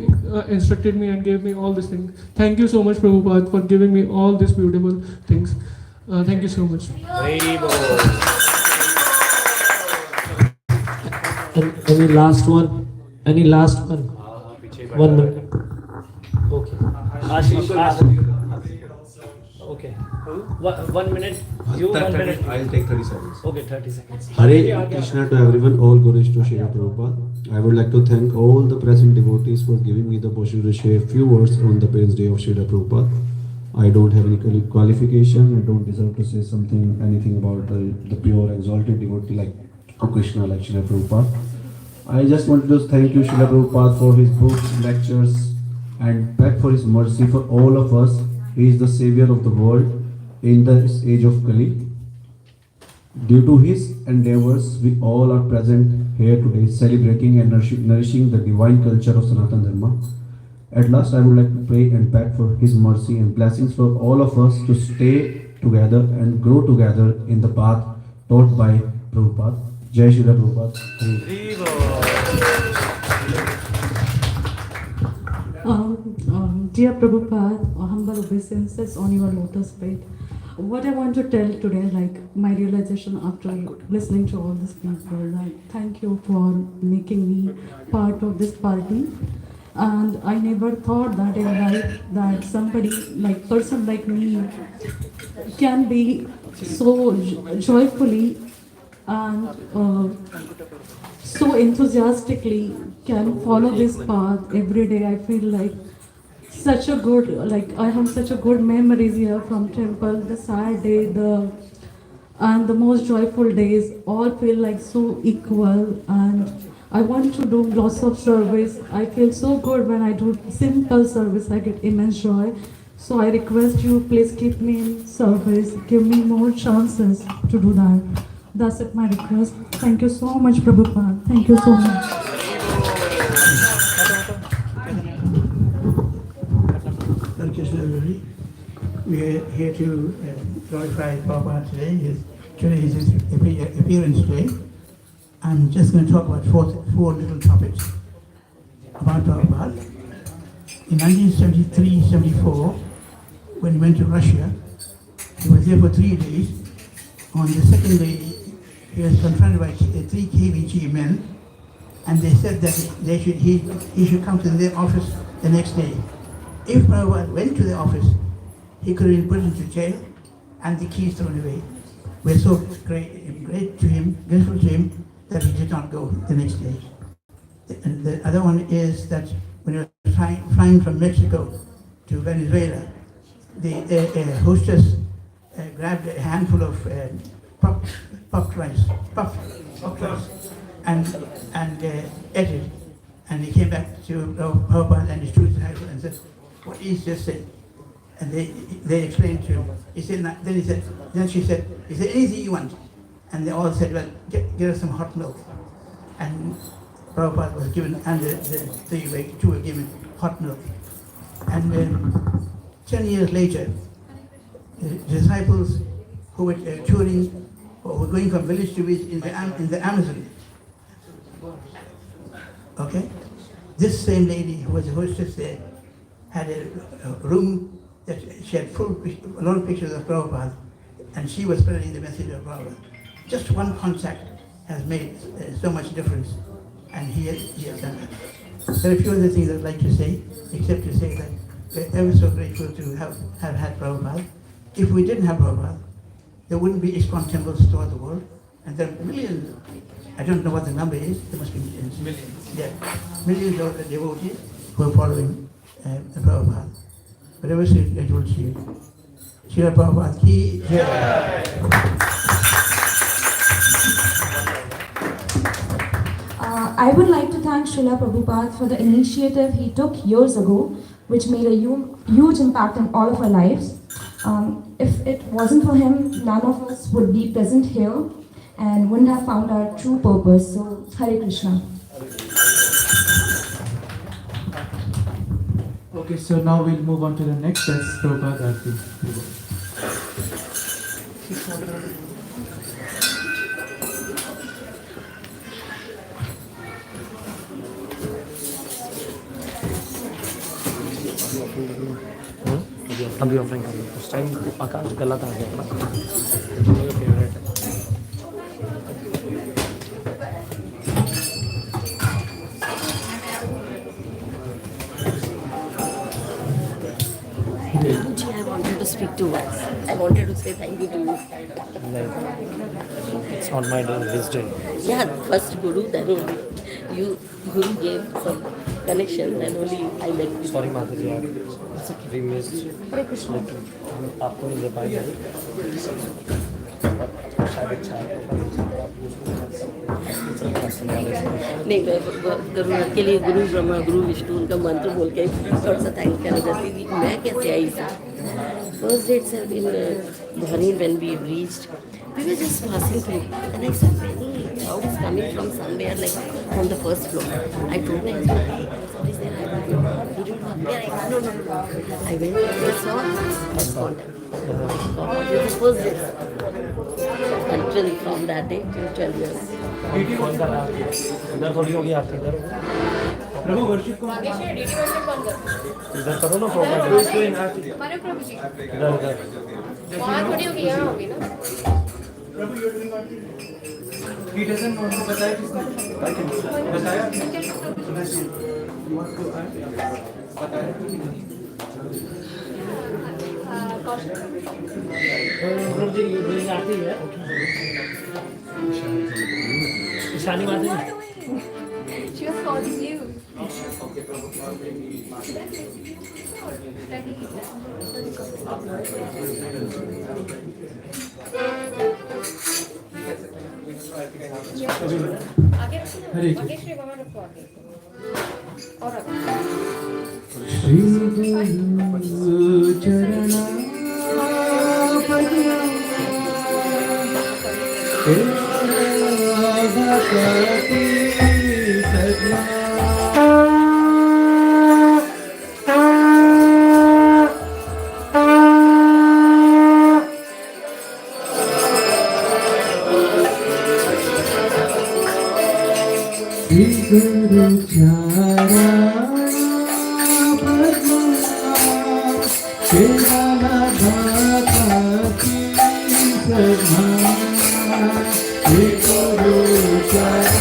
instructed me and gave me all these things. Thank you so much, Prabhupada, for giving me all these beautiful things. Thank you so much. Any last one? Any last one? 1 minute. Okay. Okay. 1 minute. You 1 minute. I'll take 30 seconds. Okay, 30 seconds. Hare Krishna to everyone, all glories to Srila Prabhupada. I would like to thank all the present devotees for giving me the opportunity to share a few words on the Parents' Day of Srila Prabhupada. I don't have any qualification, I don't deserve to say anything about the pure exalted devotee like Krishna, like Srila Prabhupada. I just wanted to thank you, Srila Prabhupada, for his books, lectures, and beg for his mercy for all of us. He is the savior of the world in this age of Kali. Due to his endeavors, we all are present here today, celebrating and nourishing the divine culture of Sanatana Dharma. At last, I would like to pray and beg for his mercy and blessings for all of us to stay together and grow together in the path taught by Prabhupada. Jai Srila Prabhupada. Dear Prabhupada, humble obeisances on your lotus feet. What I want to tell today, like my realization after listening to all these people, like thank you for making me part of this party. And I never thought that in life that somebody like person like me can be so joyfully and so enthusiastically can follow this path every day. I feel like such a good, like I have such a good memories here from temple. The sad day, and the most joyful days all feel like so equal, and I want to do lots of service. I feel so good when I do simple service. I get immense joy. So I request you, please keep me in service. Give me more chances to do that. That's it, my request. Thank you so much, Prabhupada. Thank you so much. Thank you, everybody. We are here to glorify Prabhupada today. Today is his appearance day. I'm just going to talk about four little topics about Prabhupada. In 1973-74, when he went to Russia, he was there for 3 days. On the second day, he was confronted by 3 KVG men, and they said that he should come to their office the next day. If Prabhupada went to the office, he could have been put into jail and the keys thrown away. We're so grateful to him that he did not go the next day. The other one is that when he was flying from Mexico to Venezuela, the hostess grabbed a handful of puffed rice, and ate it. And he came back to Prabhupada and his two disciples and said, "What is this thing?" And they explained to him. He said, then she said, "Is there anything you want?" And they all said, "Well, get us some hot milk." And Prabhupada was given, and the two were given hot milk. And 10 years later, the disciples who were touring, or were going from village to village in the Amazon, okay? This same lady who was the hostess there had a room that she had a lot of pictures of Prabhupada, and she was spreading the message of Prabhupada. Just one contact has made so much difference, and he has done that. There are a few other things I'd like to say, except to say that we're ever so grateful to have had Prabhupada. If we didn't have Prabhupada, there wouldn't be ISKCON temples throughout the world, and there are millions, I don't know what the number is, there must be millions. Yeah, millions of devotees who are following Prabhupada. But ever so grateful to you. Srila Prabhupada ki jai. I would like to thank Srila Prabhupada for the initiative he took years ago, which made a huge impact in all of our lives. If it wasn't for him, none of us would be present here and wouldn't have found our true purpose. So, Hare Krishna. Okay, so now we'll move on to the next test, Prabhupada Arti. अभी offering कर उस time आकाश गलत आ गया ना मेरा favourite है I wanted to speak speak too much. I wanted to say thank you to you. It's on my day, this day. Yeah, first Guru, then only you. Guru gave some connection, then only I met you. Sorry, Mataji, we missed. Hare Krishna. आपको नहीं दे पाएंगे नहीं, मैं गुरु के लिए गुरु ब्रह्मा गुरु विष्णु उनका मंत्र बोल के थोड़ा सा थैंक करना चाहती थी. मैं कैसे आई sir? First day itself in Bharin when we reached, we were just passing through and I saw many clouds coming from somewhere, like from the first floor. I told my husband, hey, what is there? I don't know. He didn't appear. No. I went and I saw contact. God, it was the first day. Until from that day till 12 years. इधर थोड़ी होगी आपकी इधर प्रभु worship को इधर करो ना programme मानो प्रभु जी इधर वहाँ थोड़ी होगी, यहाँ होगी ना. He doesn't want to बताया किसने? बताया? प्रभु जी ये आती है ईशानी माता जी. She was calling you. हरे श्री गुरु चरणा भक्ति सजना गुरु चारा केवला भक्ति सजना गुरु चारा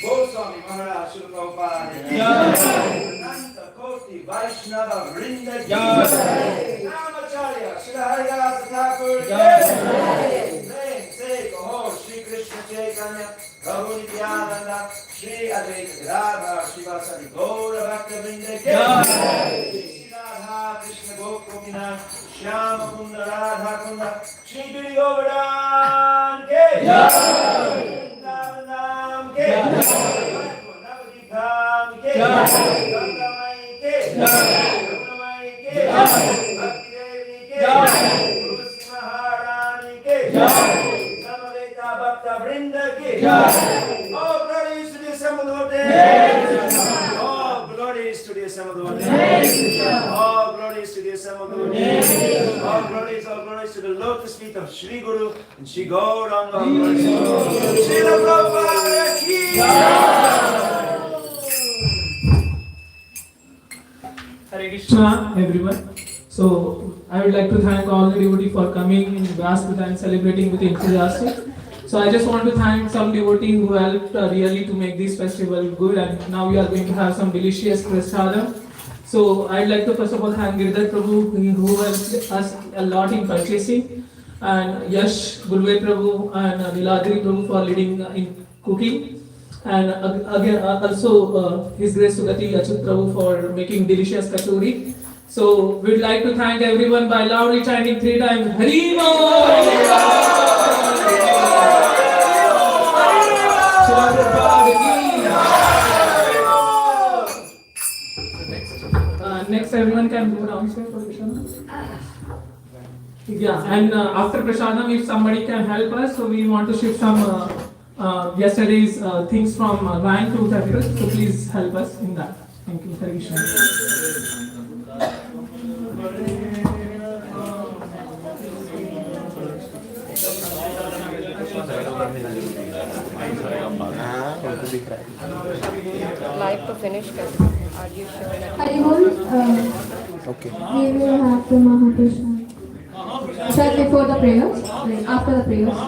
Goswami Maharaj Srila Prabhupada Ananta Koti Vaishnava Vrinda Namacharya Srila Haridasa Thakur Prem Se Kaho Shri Krishna Chaitanya Prabhu Nityananda Shri Advaita Gadadhar Shivasari Gaura Bhakta Vrinda Shri Radha Krishna Gopina Shyama Kunda Radha Kunda Shri Giri Govardhan Ke Nam Ke Navadip Dham Ke Gangamai Ke Yamunamai Ke Bhakti Devi Ke Tulsi Maharani Ke Samaveta Bhakta Vrinda Ke All glories to the assembled devotees. All glories to the assembled devotees. All glories to the assembled devotees. All glories to the lotus feet of Shri Guru and Shri Gauranga. Srila Prabhupada ki Hare Krishna, everyone. So, I would like to thank all the devotees for coming in Vyasputa and celebrating with enthusiasm. So, I just want to thank some devotees who helped really to make this festival good, and now we are going to have some delicious prasadam. So, I'd like to first of all thank Girdhar Prabhu who helped us a lot in purchasing, and Yash Gulve Prabhu and Niladri Prabhu for leading in cooking. And again, also His Grace Sugati Achut Prabhu for making delicious kachori. So we'd like to thank everyone by loudly chanting 3 times Hari Next, everyone can go downstairs for Prashadam. Yeah, and after Prashadam, if somebody can help us, so we want to shift some yesterday's things from Ryan to Thakur, so please help us in that. Thank you, Hare Krishna. Like to finish, are you sure that? Okay. We will have the Maha Krishna. Shall before the prayers, after the prayers.